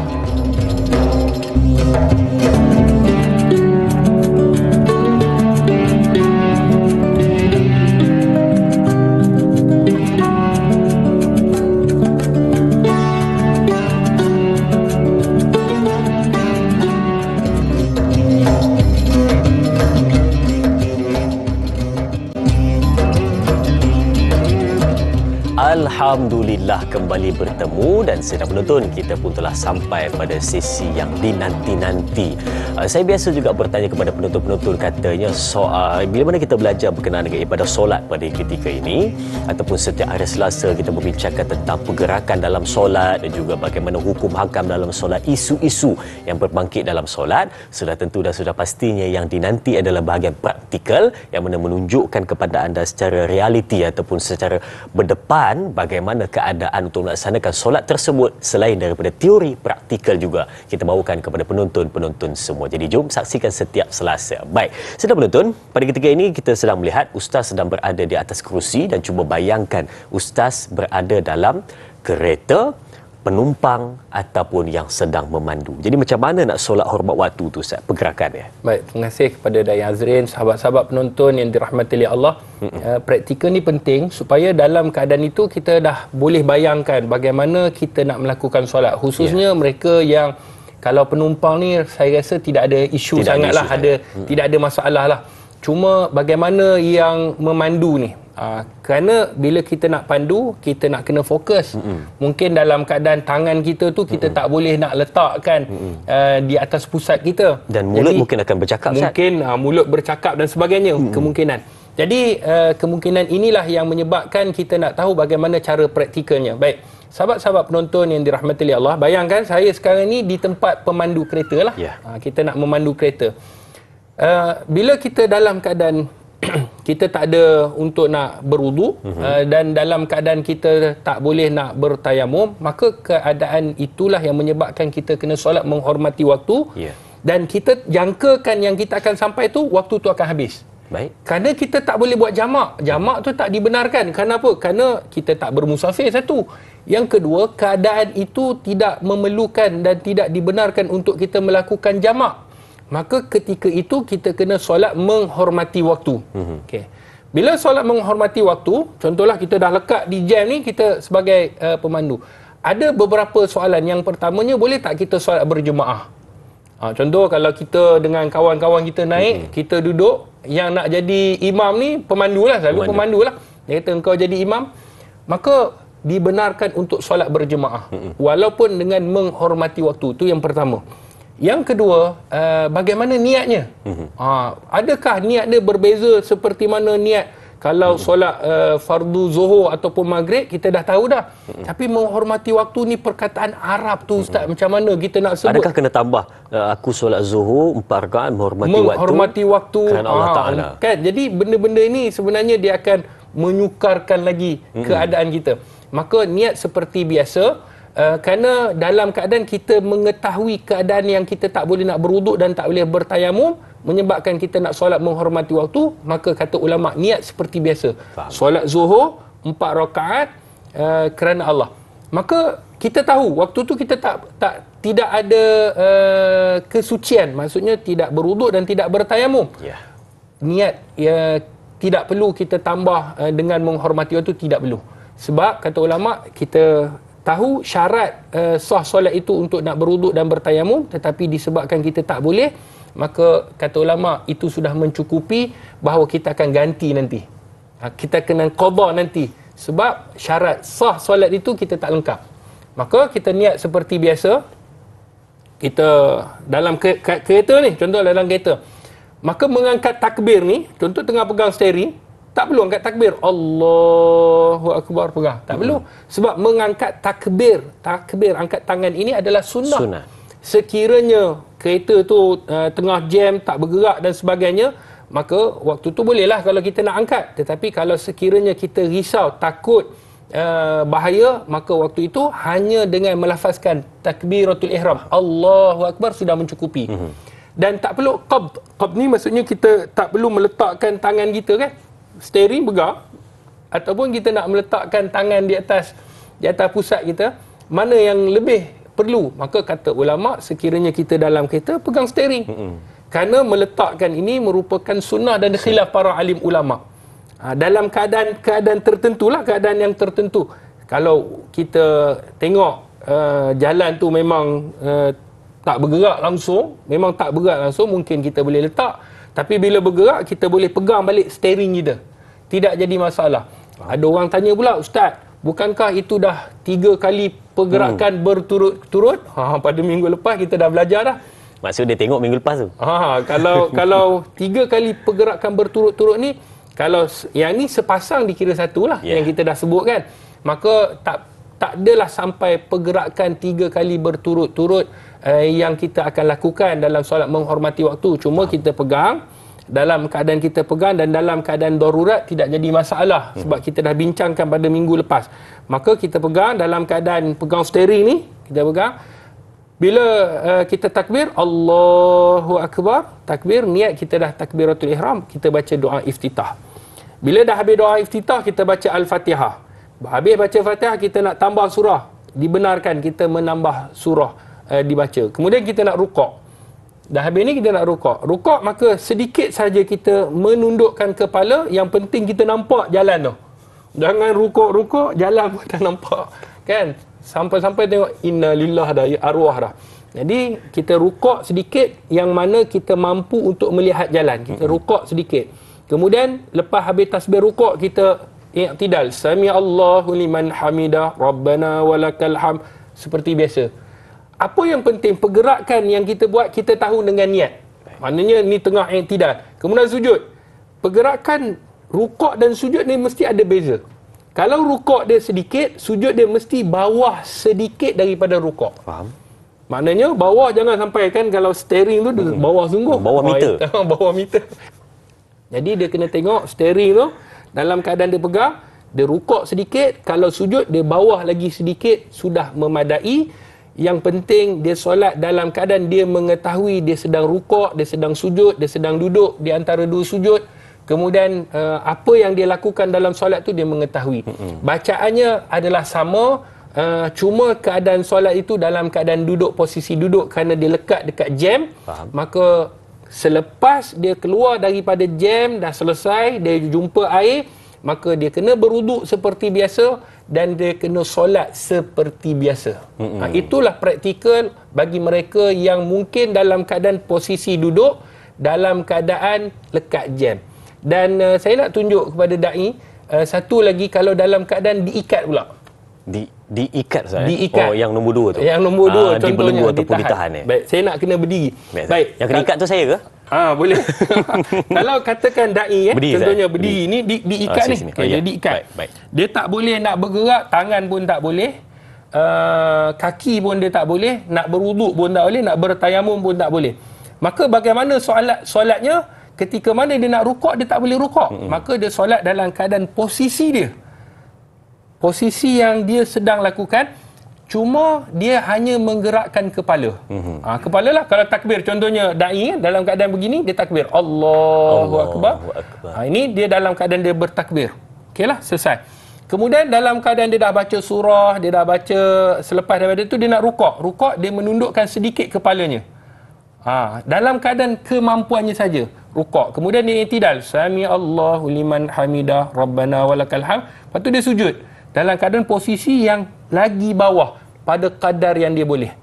S1: Alhamdulillah kembali bertemu dan sedang menonton, kita pun telah sampai pada sesi yang dinanti-nanti. Saya biasa juga bertanya kepada penonton-penonton, katanya soal bila mana kita belajar berkenaan dengan ibadah solat pada ketika ini, ataupun setiap hari Selasa kita membincangkan tentang pergerakan dalam solat dan juga bagaimana hukum hakam dalam solat, isu-isu yang berbangkit dalam solat. Sudah tentu dan sudah pastinya yang dinanti adalah bahagian praktikal yang mana menunjukkan kepada anda secara realiti ataupun secara berdepan bagaimana keadaan untuk melaksanakan solat tersebut selain daripada teori, praktikal juga kita bawakan kepada penonton-penonton semua. Jadi jom saksikan setiap Selasa. Baik, sedang menonton, pada ketika ini kita sedang melihat Ustaz sedang berada di atas kerusi dan cuba bayangkan Ustaz berada dalam kereta, penumpang ataupun yang sedang memandu. Jadi macam mana nak solat hormat waktu tu Ustaz, pergerakannya?
S2: Baik, terima kasih kepada Dai Azrin, sahabat-sahabat penonton yang dirahmati oleh Allah. Praktikal ni penting supaya dalam keadaan itu kita dah boleh bayangkan bagaimana kita nak melakukan solat. Khususnya mereka yang, kalau penumpang ni saya rasa tidak ada isu sangatlah, tidak ada masalah lah. Cuma bagaimana yang memandu ni? Kerana bila kita nak pandu, kita nak kena fokus. Mungkin dalam keadaan tangan kita tu kita tak boleh nak letakkan di atas pusat kita.
S1: Dan mulut mungkin akan bercakap.
S2: Mungkin mulut bercakap dan sebagainya, kemungkinan. Jadi kemungkinan inilah yang menyebabkan kita nak tahu bagaimana cara praktikalnya. Baik, sahabat-sahabat penonton yang dirahmati Allah, bayangkan saya sekarang ni di tempat pemandu kereta lah. Kita nak memandu kereta. Bila kita dalam keadaan kita tak ada untuk nak berwuduk dan dalam keadaan kita tak boleh nak bertayamum, maka keadaan itulah yang menyebabkan kita kena solat menghormati waktu. Dan kita jangkakan yang kita akan sampai tu, waktu tu akan habis.
S1: Baik.
S2: Kerana kita tak boleh buat jamak. Jamak tu tak dibenarkan. Kenapa? Kerana kita tak bermusafir, satu. Yang kedua, keadaan itu tidak memerlukan dan tidak dibenarkan untuk kita melakukan jamak. Maka ketika itu kita kena solat menghormati waktu. Okey. Bila solat menghormati waktu, contohlah kita dah lekat di jam ni, kita sebagai pemandu, ada beberapa soalan. Yang pertamanya, boleh tak kita solat berjemaah? Contoh kalau kita dengan kawan-kawan kita naik, kita duduk, yang nak jadi imam ni pemandu lah, selalu pemandu lah. Dia kata engkau jadi imam, maka dibenarkan untuk solat berjemaah walaupun dengan menghormati waktu. Itu yang pertama. Yang kedua, bagaimana niatnya? Adakah niat dia berbeza seperti mana niat kalau solat fardu zuhur ataupun maghrib? Kita dah tahu dah. Tapi menghormati waktu ni perkataan Arab tu Ustaz, macam mana kita nak sebut? Adakah
S1: kena tambah aku solat zuhur 4 rakaat
S2: menghormati waktu
S1: kerana Allah Ta'ala?
S2: Kan? Jadi benda-benda ini sebenarnya dia akan menyukarkan lagi keadaan kita. Maka niat seperti biasa. Kerana dalam keadaan kita mengetahui keadaan yang kita tak boleh nak berwuduk dan tak boleh bertayamum, menyebabkan kita nak solat menghormati waktu, maka kata ulama, niat seperti biasa. Solat zuhur 4 rakaat kerana Allah. Maka kita tahu waktu tu kita tidak ada kesucian, maksudnya tidak berwuduk dan tidak bertayamum. Niat tidak perlu kita tambah dengan menghormati waktu, tidak perlu. Sebab kata ulama, kita tahu syarat sah solat itu untuk nak berwuduk dan bertayamum, tetapi disebabkan kita tak boleh, maka kata ulama itu sudah mencukupi bahawa kita akan ganti nanti. Kita kena qada nanti. Sebab syarat sah solat itu kita tak lengkap. Maka kita niat seperti biasa. Kita dalam kereta ni, contoh dalam kereta. Maka mengangkat takbir ni, contoh tengah pegang steering, tak perlu angkat takbir. Allahu Akbar pegang. Tak perlu. Sebab mengangkat takbir, angkat tangan ini adalah sunnah. Sekiranya kereta tu tengah jam, tak bergerak dan sebagainya, maka waktu tu bolehlah kalau kita nak angkat. Tetapi kalau sekiranya kita risau, takut bahaya, maka waktu itu hanya dengan melafazkan takbiratul ihram, Allahu Akbar, sudah mencukupi. Dan tak perlu qabd. Qabd ni maksudnya kita tak perlu meletakkan tangan kita kan, steering bergerak, ataupun kita nak meletakkan tangan di atas pusat kita, mana yang lebih perlu? Maka kata ulama, sekiranya kita dalam kereta, pegang steering. Kerana meletakkan ini merupakan sunnah dan khilaf para alim ulama. Dalam keadaan tertentulah, keadaan yang tertentu. Kalau kita tengok jalan tu memang tak bergerak langsung, mungkin kita boleh letak. Tapi bila bergerak, kita boleh pegang balik steering kita. Tidak jadi masalah. Ada orang tanya pula, Ustaz, bukankah itu dah 3 kali pergerakan berturut-turut? Pada minggu lepas kita dah belajar dah.
S1: Maksud dia tengok minggu lepas tu.
S2: Kalau 3 kali pergerakan berturut-turut ni, kalau yang ni sepasang dikira satu lah, yang kita dah sebut kan. Maka tak adalah sampai pergerakan 3 kali berturut-turut yang kita akan lakukan dalam solat menghormati waktu. Cuma kita pegang, dalam keadaan kita pegang dan dalam keadaan darurat tidak jadi masalah. Sebab kita dah bincangkan pada minggu lepas. Maka kita pegang dalam keadaan pegang steering ni, kita pegang. Bila kita takbir, Allahu Akbar, takbir, niat kita dah takbiratul ihram, kita baca doa iftitah. Bila dah habis doa iftitah, kita baca Al-Fatihah. Habis baca Fatihah, kita nak tambah surah. Dibenarkan kita menambah surah dibaca. Kemudian kita nak rukuk. Dah habis ni kita nak rukuk. Rukuk maka sedikit saja kita menundukkan kepala, yang penting kita nampak jalan tu. Jangan rukuk-rukuk, jalan pun tak nampak. Kan? Sampai-sampai tengok inna lillah dah, arwah dah. Jadi kita rukuk sedikit yang mana kita mampu untuk melihat jalan. Kita rukuk sedikit. Kemudian lepas habis tasbih rukuk, kita i'tidal. Sami Allahu liman hamidah, Rabbana walakal hamd, seperti biasa. Apa yang penting, pergerakan yang kita buat, kita tahu dengan niat. Maknanya ni tengah i'tidal. Kemudian sujud. Pergerakan rukuk dan sujud ni mesti ada beza. Kalau rukuk dia sedikit, sujud dia mesti bawah sedikit daripada rukuk.
S1: Faham?
S2: Maknanya bawah jangan sampai, kan kalau steering tu bawah sungguh.
S1: Bawah meter.
S2: Bawah meter. Jadi dia kena tengok steering tu, dalam keadaan dia pegang, dia rukuk sedikit, kalau sujud dia bawah lagi sedikit, sudah memadai. Yang penting dia solat dalam keadaan dia mengetahui dia sedang rukuk, dia sedang sujud, dia sedang duduk di antara dua sujud. Kemudian apa yang dia lakukan dalam solat tu dia mengetahui. Bacaannya adalah sama, cuma keadaan solat itu dalam keadaan duduk, posisi duduk kerana dia lekat dekat jam.
S1: Faham.
S2: Maka selepas dia keluar daripada jam, dah selesai, dia jumpa air, maka dia kena berwuduk seperti biasa dan dia kena solat seperti biasa. Itulah praktikal bagi mereka yang mungkin dalam keadaan posisi duduk, dalam keadaan lekat jam. Dan saya nak tunjuk kepada da'i satu lagi, kalau dalam keadaan diikat pula.
S1: Diikat Ustaz?
S2: Diikat.
S1: Oh, yang nombor 2 tu?
S2: Yang nombor 2 contohnya
S1: dibelenggu ataupun ditahan.
S2: Baik, saya nak kena berdiri. Baik.
S1: Yang kena ikat tu saya ke?
S2: Boleh. Kalau katakan da'i contohnya berdiri ni diikat ni. Dia diikat.
S1: Baik.
S2: Dia tak boleh nak bergerak, tangan pun tak boleh. Kaki pun dia tak boleh, nak berwuduk pun tak boleh, nak bertayamum pun tak boleh. Maka bagaimana solatnya? Ketika mana dia nak rukuk, dia tak boleh rukuk. Maka dia solat dalam keadaan posisi dia. Posisi yang dia sedang lakukan, cuma dia hanya menggerakkan kepala. Kepala lah. Kalau takbir, contohnya da'i dalam keadaan begini, dia takbir. Allahu Akbar. Ini dia dalam keadaan dia bertakbir. Okeylah, selesai. Kemudian dalam keadaan dia dah baca surah, dia dah baca, selepas daripada itu dia nak rukuk. Rukuk, dia menundukkan sedikit kepalanya. Dalam keadaan kemampuannya saja rukuk. Kemudian dia i'tidal, Sami Allahu liman hamidah, Rabbana walakal hamd. Lepas tu dia sujud. dalam keadaan posisi yang lagi bawah pada kadar yang dia boleh.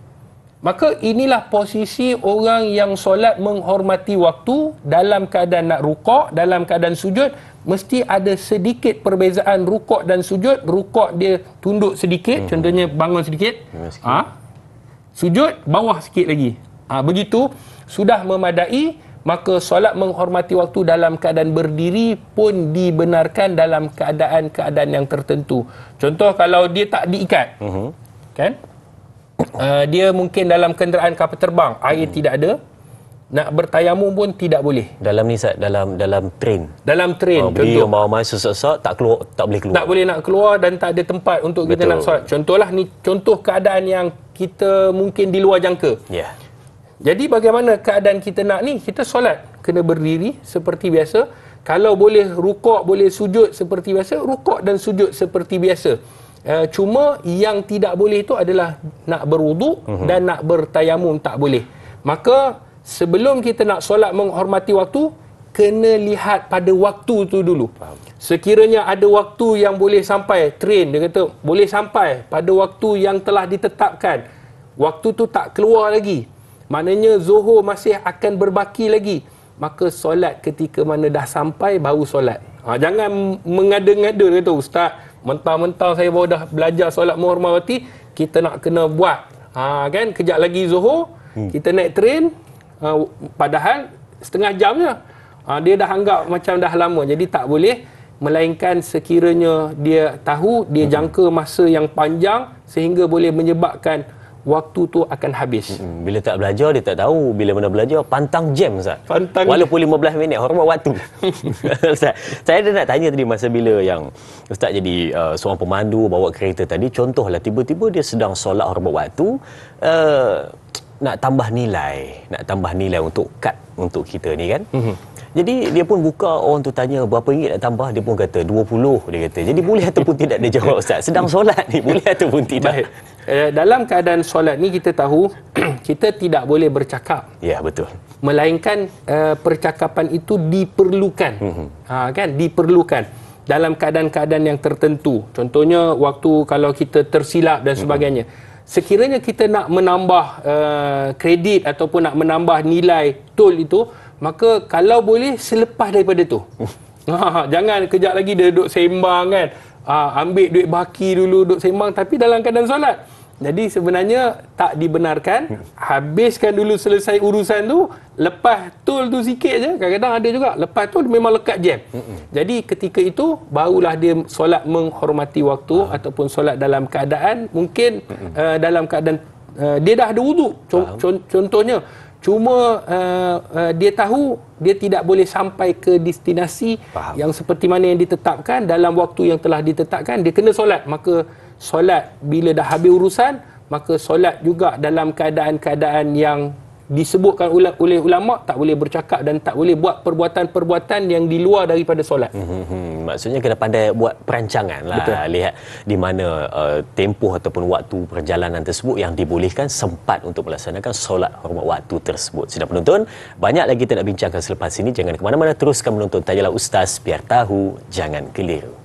S2: Maka inilah posisi orang yang solat menghormati waktu. Dalam keadaan nak rukuk, dalam keadaan sujud, mesti ada sedikit perbezaan rukuk dan sujud. Rukuk dia tunduk sedikit, contohnya bangun sedikit. Sujud bawah sikit lagi. Begitu sudah memadai. Maka solat menghormati waktu dalam keadaan berdiri pun dibenarkan dalam keadaan-keadaan yang tertentu. Contoh kalau dia tak diikat, kan? Dia mungkin dalam kenderaan kapal terbang, air tidak ada, nak bertayamum pun tidak boleh.
S1: Dalam ni dalam train.
S2: Dalam train,
S1: contoh bawa masa sesak tak boleh keluar.
S2: Tak boleh nak keluar dan tak ada tempat untuk kita nak solat. Contohlah ni contoh keadaan yang kita mungkin di luar jangka.
S1: Ya.
S2: Jadi bagaimana keadaan kita nak ni? Kita solat kena berdiri seperti biasa. Kalau boleh rukuk, boleh sujud seperti biasa, rukuk dan sujud seperti biasa. Cuma yang tidak boleh itu adalah nak berwuduk dan nak bertayamum, tak boleh. Maka sebelum kita nak solat menghormati waktu, kena lihat pada waktu tu dulu. Sekiranya ada waktu yang boleh sampai, train dia kata boleh sampai pada waktu yang telah ditetapkan, waktu tu tak keluar lagi, maknanya zuhur masih akan berbaki lagi, maka solat ketika mana dah sampai baru solat. Jangan mengada-ngada kata ustaz, mentang-mentang saya baru dah belajar solat menghormati, kita nak kena buat. Kan kejap lagi zuhur, kita naik train, padahal setengah jam je. Dia dah anggap macam dah lama. Jadi tak boleh, melainkan sekiranya dia tahu, dia jangka masa yang panjang sehingga boleh menyebabkan waktu tu akan habis.
S1: Bila tak belajar, dia tak tahu. Bila mana belajar, pantang jam, Ustaz. Walaupun 15 minit, hormat waktu. Ustaz, saya nak tanya tadi masa bila yang Ustaz jadi seorang pemandu bawa kereta tadi, contohlah tiba-tiba dia sedang solat hormat waktu, nak tambah nilai untuk kad untuk kita ni kan. Jadi dia pun buka, orang tu tanya berapa ringgit nak tambah, dia pun kata 20, dia kata. Jadi boleh ataupun tidak, dia jawab Ustaz. Sedang solat ni boleh ataupun tidak?
S2: Baik. Dalam keadaan solat ni kita tahu kita tidak boleh bercakap.
S1: Ya, betul.
S2: Melainkan percakapan itu diperlukan. Kan diperlukan dalam keadaan-keadaan yang tertentu. Contohnya waktu kalau kita tersilap dan sebagainya. Sekiranya kita nak menambah kredit ataupun nak menambah nilai tol itu, maka kalau boleh selepas daripada tu. Jangan kejap lagi dia duduk sembang kan. Ambil duit baki dulu, duduk sembang tapi dalam keadaan solat. Jadi sebenarnya tak dibenarkan. Habiskan dulu, selesai urusan tu, lepas tol tu sikit je. Kadang-kadang ada juga lepas tol memang lekat jam. Jadi ketika itu barulah dia solat menghormati waktu ataupun solat dalam keadaan mungkin dalam keadaan dia dah ada wuduk. Contohnya cuma dia tahu dia tidak boleh sampai ke destinasi yang seperti mana yang ditetapkan dalam waktu yang telah ditetapkan, dia kena solat. Maka solat bila dah habis urusan, maka solat juga dalam keadaan-keadaan yang disebutkan oleh ulama, tak boleh bercakap dan tak boleh buat perbuatan-perbuatan yang di luar daripada solat.
S1: Maksudnya kena pandai buat perancangan lah. Betul. Lihat di mana tempoh ataupun waktu perjalanan tersebut yang dibolehkan sempat untuk melaksanakan solat hormat waktu tersebut. Sidang penonton, banyak lagi kita nak bincangkan selepas ini. Jangan ke mana-mana, teruskan menonton Tanyalah Ustaz, biar tahu jangan keliru.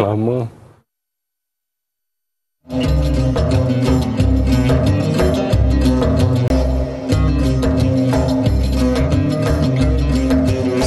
S2: Lama.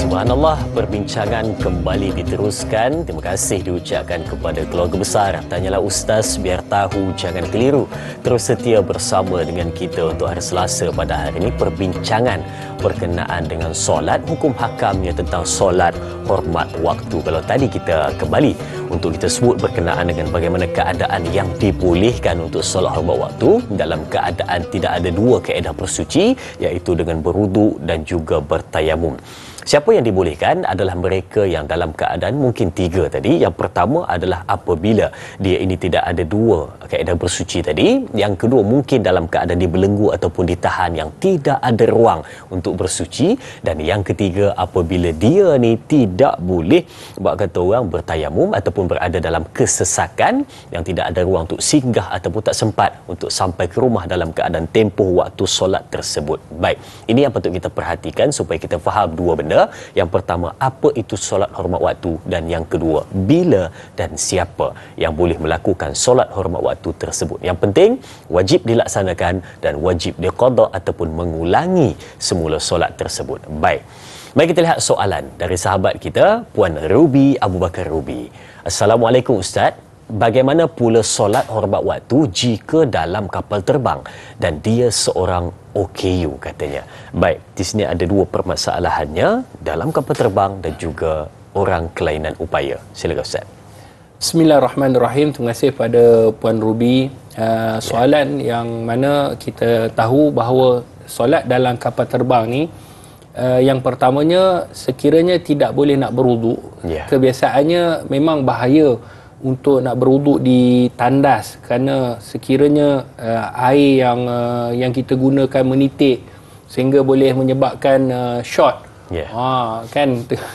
S1: Subhanallah, perbincangan kembali diteruskan. Terima kasih diucapkan kepada keluarga besar Tanyalah Ustaz, biar tahu jangan keliru. Terus setia bersama dengan kita untuk hari Selasa pada hari ini. Perbincangan berkenaan dengan solat, hukum hakamnya tentang solat hormat waktu. Kalau tadi kita kembali untuk kita sebut berkenaan dengan bagaimana keadaan yang dibolehkan untuk solat hormat waktu dalam keadaan tidak ada dua kaedah bersuci, iaitu dengan berwuduk dan juga bertayamum. Siapa yang dibolehkan adalah mereka yang dalam keadaan mungkin 3 tadi. Yang pertama adalah apabila dia ini tidak ada 2 kaedah bersuci tadi. Yang kedua mungkin dalam keadaan dibelenggu ataupun ditahan yang tidak ada ruang untuk bersuci. Dan yang ketiga apabila dia ni tidak boleh buat kata orang bertayamum ataupun berada dalam kesesakan yang tidak ada ruang untuk singgah ataupun tak sempat untuk sampai ke rumah dalam keadaan tempoh waktu solat tersebut. Baik, ini yang patut kita perhatikan supaya kita faham 2 benda. Yang pertama, apa itu solat hormat waktu, dan yang kedua, bila dan siapa yang boleh melakukan solat hormat waktu tersebut. Yang penting wajib dilaksanakan dan wajib diqada ataupun mengulangi semula solat tersebut. Baik. Mari kita lihat soalan dari sahabat kita, Puan Ruby Abu Bakar Ruby. Assalamualaikum Ustaz. Bagaimana pula solat hormat waktu jika dalam kapal terbang dan dia seorang OKU katanya. Baik, di sini ada 2 permasalahannya, dalam kapal terbang dan juga orang kelainan upaya. Silakan Ustaz.
S2: Bismillahirrahmanirrahim. Terima kasih pada Puan Ruby. Soalan yang mana kita tahu bahawa solat dalam kapal terbang ni, yang pertamanya sekiranya tidak boleh nak berwuduk. Kebiasaannya memang bahaya untuk nak berwuduk di tandas kerana sekiranya air yang kita gunakan menitik sehingga boleh menyebabkan shot. Kan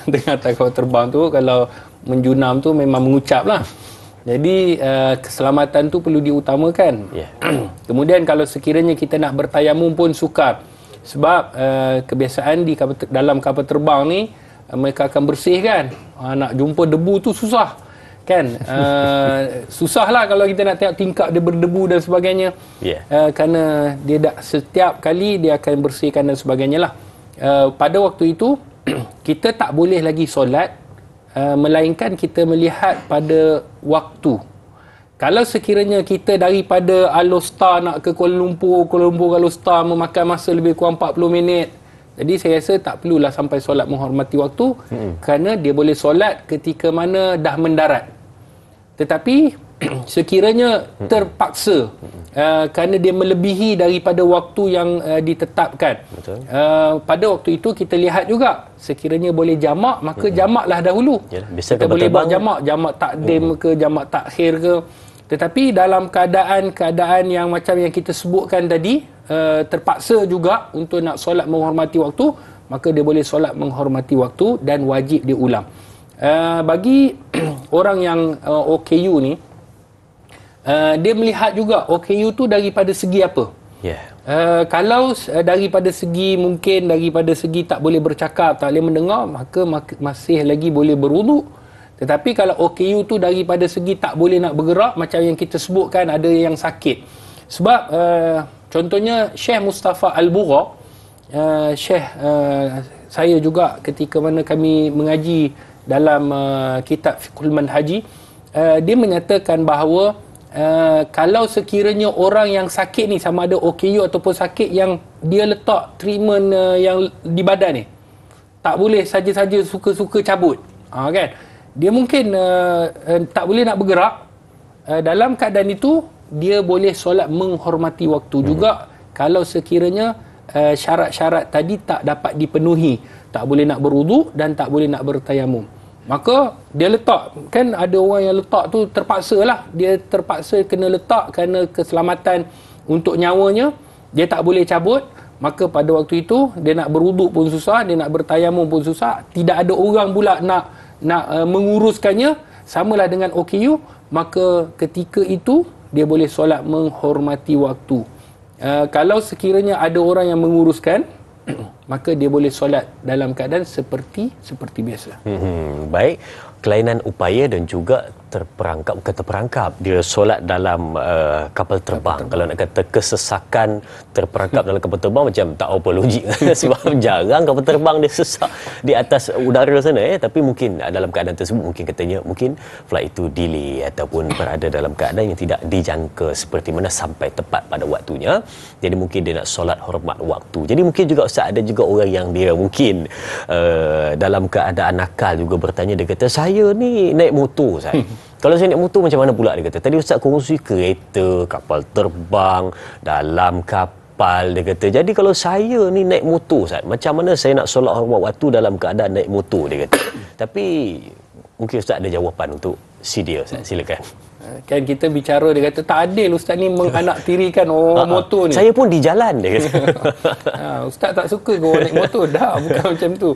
S2: tengah kapal terbang tu kalau menjunam tu memang mengucap lah. Jadi keselamatan tu perlu diutamakan. Kemudian kalau sekiranya kita nak bertayamum pun sukar. Sebab kebiasaan dalam kapal terbang ni mereka akan bersihkan. Nak jumpa debu tu susah. Kan? Susahlah kalau kita nak tengok tingkap dia berdebu dan sebagainya. Kerana dia setiap kali dia akan bersihkan dan sebagainya lah. Pada waktu itu kita tak boleh lagi solat melainkan kita melihat pada waktu. Kalau sekiranya kita daripada Alor-Star nak ke Kuala Lumpur Alor-Star memakan masa lebih kurang 40 minit. Jadi saya rasa tak perlulah sampai solat menghormati waktu kerana dia boleh solat ketika mana dah mendarat. Tetapi sekiranya terpaksa kerana dia melebihi daripada waktu yang ditetapkan. Pada waktu itu kita lihat juga sekiranya boleh jamak maka jamaklah dahulu. Kita boleh buat jamak takdim ke jamak takhir ke. Tetapi dalam keadaan yang macam yang kita sebutkan tadi, terpaksa juga untuk nak solat menghormati waktu, maka dia boleh solat menghormati waktu dan wajib diulang. Bagi orang yang OKU ni, dia melihat juga OKU tu daripada segi apa. Kalau daripada segi mungkin daripada segi tak boleh bercakap, tak boleh mendengar, maka masih lagi boleh berwuduk. Tetapi kalau OKU tu daripada segi tak boleh nak bergerak, macam yang kita sebutkan ada yang sakit. Sebab contohnya Syekh Mustafa Al-Bura, Syekh saya juga ketika mana kami mengaji dalam kitab Fiqhul Manhaji, dia menyatakan bahawa kalau sekiranya orang yang sakit ni sama ada OKU ataupun sakit yang dia letak treatment yang di badan ni, tak boleh saja-saja suka-suka cabut, kan? Dia mungkin tak boleh nak bergerak. Dalam keadaan itu dia boleh solat menghormati waktu juga kalau sekiranya syarat-syarat tadi tak dapat dipenuhi. Tak boleh nak berwuduk dan tak boleh nak bertayamum. Maka dia letak, kan ada orang yang letak tu terpaksa lah. Dia terpaksa kena letak kerana keselamatan untuk nyawanya. Dia tak boleh cabut. Maka pada waktu itu dia nak berwuduk pun susah, dia nak bertayamum pun susah. Tidak ada orang pula nak menguruskannya, samalah dengan OKU. Maka ketika itu dia boleh solat menghormati waktu. Kalau sekiranya ada orang yang menguruskan, maka dia boleh solat dalam keadaan seperti biasa.
S1: Baik, kelainan upaya dan juga terperangkap dia solat dalam kapal terbang. Kalau nak kata kesesakan terperangkap dalam kapal terbang macam tak apa logik. Sebab jarang kapal terbang dia sesak di atas udara sana, tapi mungkin dalam keadaan tersebut mungkin katanya mungkin flight itu delay ataupun berada dalam keadaan yang tidak dijangka seperti mana sampai tepat pada waktunya. Jadi mungkin dia nak solat hormat waktu. Jadi mungkin juga Ustaz, ada juga orang yang dia mungkin dalam keadaan nakal juga bertanya, dia kata saya ni naik motor Ustaz. Kalau saya naik motor macam mana pula, dia kata. Tadi Ustaz kongsi kereta, kapal terbang, dalam kapal, dia kata. Jadi kalau saya ni naik motor, Ustaz, macam mana saya nak solat hormat waktu dalam keadaan naik motor, dia kata. Tapi mungkin Ustaz ada jawapan untuk si dia, Ustaz. Silakan.
S2: Kan kita bicara, dia kata tak adil Ustaz ni menganaktirikan orang motor ni.
S1: Saya pun di jalan, dia kata.
S2: Ustaz tak suka ke orang naik motor? Dah, bukan macam tu.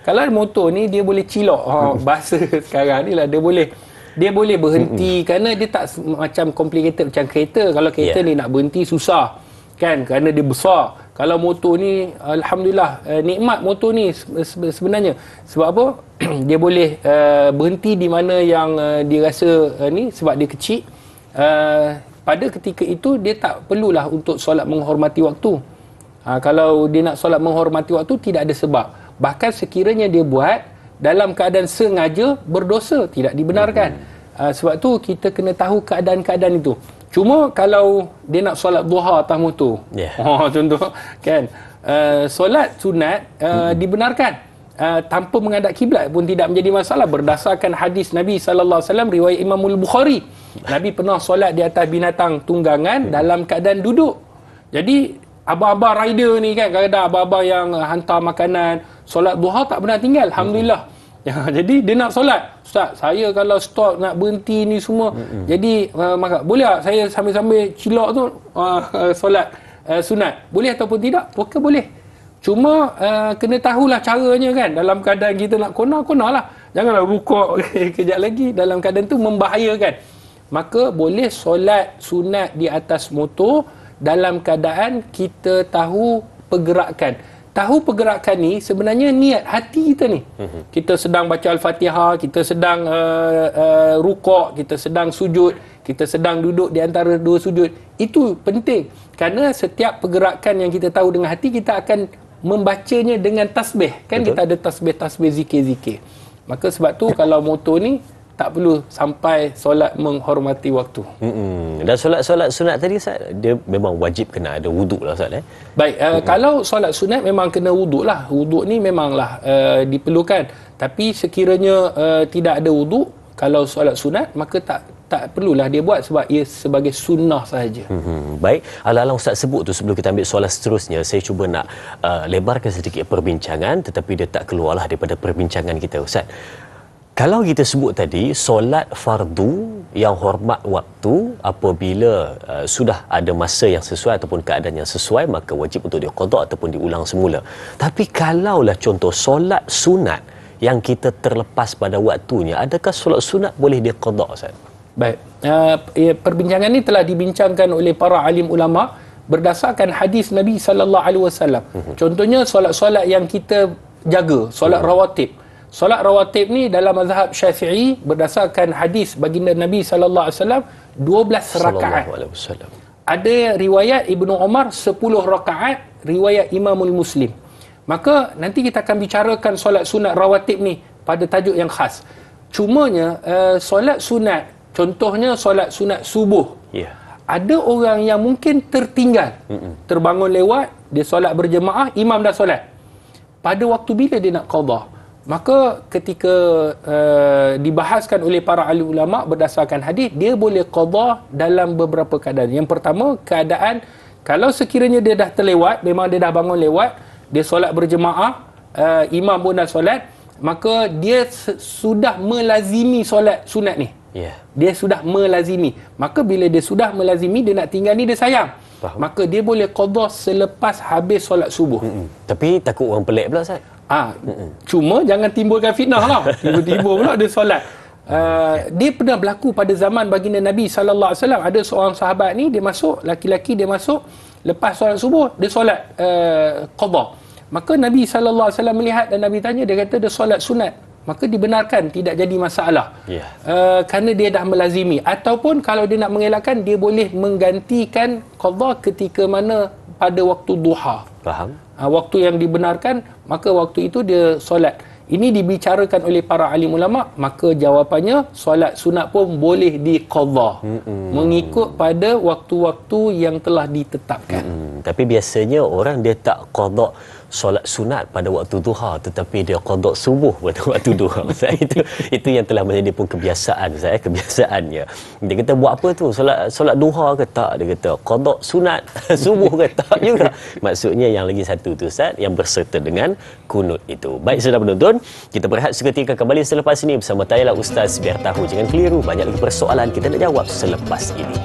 S2: Kalau motor ni dia boleh cilok. Bahasa sekarang ni lah, dia boleh berhenti kerana dia tak macam complicated macam kereta. Kalau kereta ni nak berhenti susah kan, kerana dia besar. Kalau motor ni alhamdulillah nikmat motor ni sebenarnya. Sebab apa? Dia boleh berhenti di mana yang dia rasa ni sebab dia kecil. Pada ketika itu dia tak perlulah untuk solat menghormati waktu. Kalau dia nak solat menghormati waktu tidak ada sebab. Bahkan sekiranya dia buat dalam keadaan sengaja, berdosa, tidak dibenarkan. Sebab tu kita kena tahu keadaan-keadaan itu. Cuma kalau dia nak solat duha atas motor, contoh kan, solat sunat dibenarkan tanpa menghadap kiblat pun tidak menjadi masalah berdasarkan hadis Nabi sallallahu alaihi wasallam riwayat Imam Al-Bukhari. Nabi pernah solat di atas binatang tunggangan dalam keadaan duduk. Jadi abang-abang rider ni kan, kadang-kadang abang-abang yang hantar makanan, solat duha tak pernah tinggal, alhamdulillah. Jadi dia nak solat, Ustaz, saya kalau stop nak berhenti ni semua, jadi boleh tak saya sambil-sambil cilok tu solat sunat, boleh ataupun tidak? Bukan boleh. Cuma kena tahulah caranya kan. Dalam keadaan kita nak kona lah, janganlah rukuk kejap lagi, dalam keadaan tu membahayakan. Maka boleh solat sunat di atas motor dalam keadaan kita tahu pergerakan. Tahu pergerakan ni sebenarnya niat hati kita ni. Kita sedang baca Al-Fatihah, kita sedang rukuk, kita sedang sujud, kita sedang duduk di antara dua sujud. Itu penting. Kerana setiap pergerakan yang kita tahu dengan hati, kita akan membacanya dengan tasbih. Kan betul? Kita ada tasbih-tasbih, zikir-zikir. Maka sebab tu kalau motor ni tak perlu sampai solat menghormati waktu.
S1: Dan solat-solat sunat tadi, Ustaz, dia memang wajib kena ada wuduk lah, Ustaz.
S2: Baik, kalau solat sunat memang kena wuduk lah. Wuduk ni memanglah diperlukan. Tapi sekiranya tidak ada wuduk, kalau solat sunat, maka tak perlulah dia buat sebab ia sebagai sunnah sahaja.
S1: Baik, ala-ala Ustaz sebut tu, sebelum kita ambil soalan seterusnya, saya cuba nak lebarkan sedikit perbincangan, tetapi dia tak keluarlah daripada perbincangan kita, Ustaz. Kalau kita sebut tadi, solat fardu yang hormat waktu apabila sudah ada masa yang sesuai ataupun keadaan yang sesuai, maka wajib untuk diqada ataupun diulang semula. Tapi kalaulah contoh solat sunat yang kita terlepas pada waktunya, adakah solat sunat boleh diqada, Ustaz?
S2: Baik, perbincangan ini telah dibincangkan oleh para alim ulama berdasarkan hadis Nabi sallallahu alaihi wasallam. Contohnya solat-solat yang kita jaga, solat rawatib. Solat rawatib ni dalam mazhab Syafi'i berdasarkan hadis baginda Nabi sallallahu alaihi wasallam 12 rakaat. Ada riwayat Ibnu Umar 10 rakaat, riwayat Imamul Muslim. Maka nanti kita akan bicarakan solat sunat rawatib ni pada tajuk yang khas. Cumanya solat sunat, contohnya solat sunat subuh. Ada orang yang mungkin tertinggal, terbangun lewat, dia solat berjemaah, imam dah solat. Pada waktu bila dia nak qada? Maka ketika dibahaskan oleh para ahli ulama berdasarkan hadis, dia boleh qada dalam beberapa keadaan. Yang pertama, keadaan kalau sekiranya dia dah terlewat, memang dia dah bangun lewat, dia solat berjemaah, imam pun dah solat, maka dia sudah melazimi solat sunat ni. Dia sudah melazimi. Maka bila dia sudah melazimi, dia nak tinggal ni, dia sayang. Maka dia boleh qada selepas habis solat subuh.
S1: Tapi takut orang pelik pula, Ustaz.
S2: Cuma jangan timbulkan fitnah lah. Tiba-tiba pula dia solat. Dia pernah berlaku pada zaman baginda Nabi sallallahu alaihi wasallam. Ada seorang sahabat ni, dia masuk, laki-laki dia masuk, lepas solat subuh dia solat qada. Maka Nabi sallallahu alaihi wasallam melihat dan Nabi tanya, dia kata dia solat sunat. Maka dibenarkan, tidak jadi masalah. Kerana dia dah melazimi. Ataupun kalau dia nak mengelakkan, dia boleh menggantikan qada ketika mana pada waktu duha.
S1: Faham?
S2: Waktu yang dibenarkan, maka waktu itu dia solat. Ini dibicarakan oleh para alim ulama, maka jawapannya solat sunat pun boleh diqadha mengikut pada waktu-waktu yang telah ditetapkan.
S1: Tapi biasanya orang dia tak qadha solat sunat pada waktu duha tetapi dia qada subuh pada waktu duha. Ustaz, itu yang telah menjadi pun kebiasaan Ustaz, kebiasaannya. Dia kata buat apa tu? Solat duha ke tak? Dia kata qada sunat subuh ke tak juga. Maksudnya yang lagi satu tu Ustaz, yang berserta dengan kunut itu. Baik saudara penonton, kita berehat seketika, kembali selepas ini bersama Tayalah Ustaz biar tahu jangan keliru. Banyak lagi persoalan kita nak jawab selepas ini.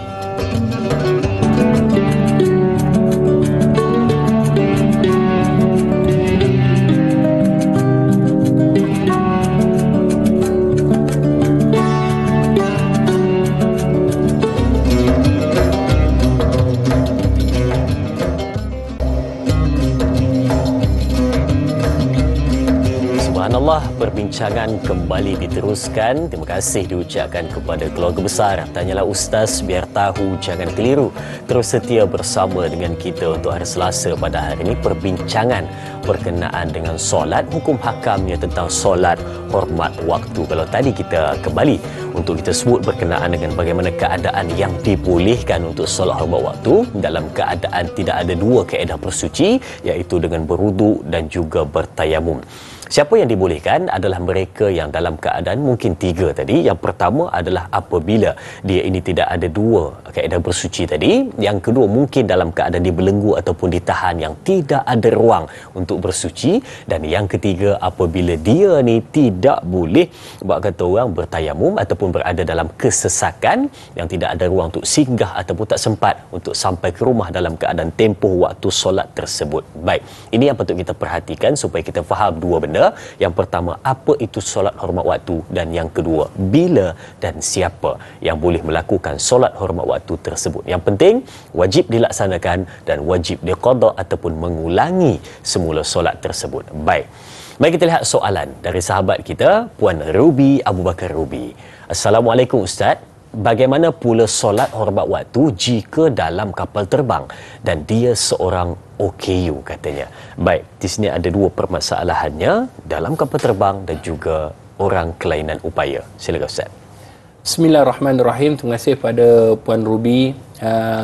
S1: Perbincangan kembali diteruskan. Terima kasih diucapkan kepada keluarga besar Tanyalah Ustaz biar tahu jangan keliru. Terus setia bersama dengan kita untuk hari Selasa pada hari ini. Perbincangan berkenaan dengan solat, hukum hakamnya tentang solat hormat waktu. Kalau tadi kita kembali untuk kita sebut berkenaan dengan bagaimana keadaan yang dibolehkan untuk solat hormat waktu dalam keadaan tidak ada dua kaedah bersuci, iaitu dengan berwuduk dan juga bertayamum. Siapa yang dibolehkan adalah mereka yang dalam keadaan mungkin tiga tadi. Yang pertama adalah apabila dia ini tidak ada dua kaedah bersuci tadi. Yang kedua mungkin dalam keadaan dibelenggu ataupun ditahan yang tidak ada ruang untuk bersuci. Dan yang ketiga apabila dia ni tidak boleh buat kata orang bertayamum ataupun berada dalam kesesakan yang tidak ada ruang untuk singgah ataupun tak sempat untuk sampai ke rumah dalam keadaan tempoh waktu solat tersebut. Baik, ini yang patut kita perhatikan supaya kita faham dua benda. Yang pertama, apa itu solat hormat waktu, dan yang kedua, bila dan siapa yang boleh melakukan solat hormat waktu tersebut. Yang penting wajib dilaksanakan dan wajib diqada ataupun mengulangi semula solat tersebut. Baik, mari kita lihat soalan dari sahabat kita Puan Ruby Abu Bakar Ruby. Assalamualaikum Ustaz, bagaimana pula solat hormat waktu jika dalam kapal terbang dan dia seorang OKU katanya. Baik, di sini ada dua permasalahannya, dalam kapal terbang dan juga orang kelainan upaya. Silakan Ustaz.
S2: Bismillahirrahmanirrahim. Terima kasih pada Puan Ruby.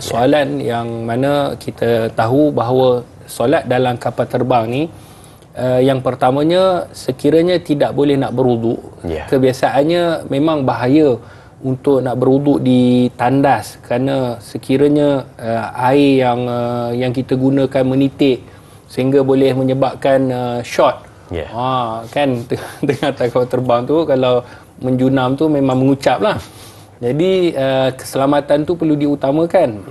S2: Soalan yang mana kita tahu bahawa solat dalam kapal terbang ni, yang pertamanya sekiranya tidak boleh nak berwuduk. Kebiasaannya memang bahaya untuk nak berwuduk di tandas kerana sekiranya air yang kita gunakan menitik sehingga boleh menyebabkan shot. Kan tengah kapal terbang tu kalau menjunam tu memang mengucap lah. Jadi keselamatan tu perlu diutamakan.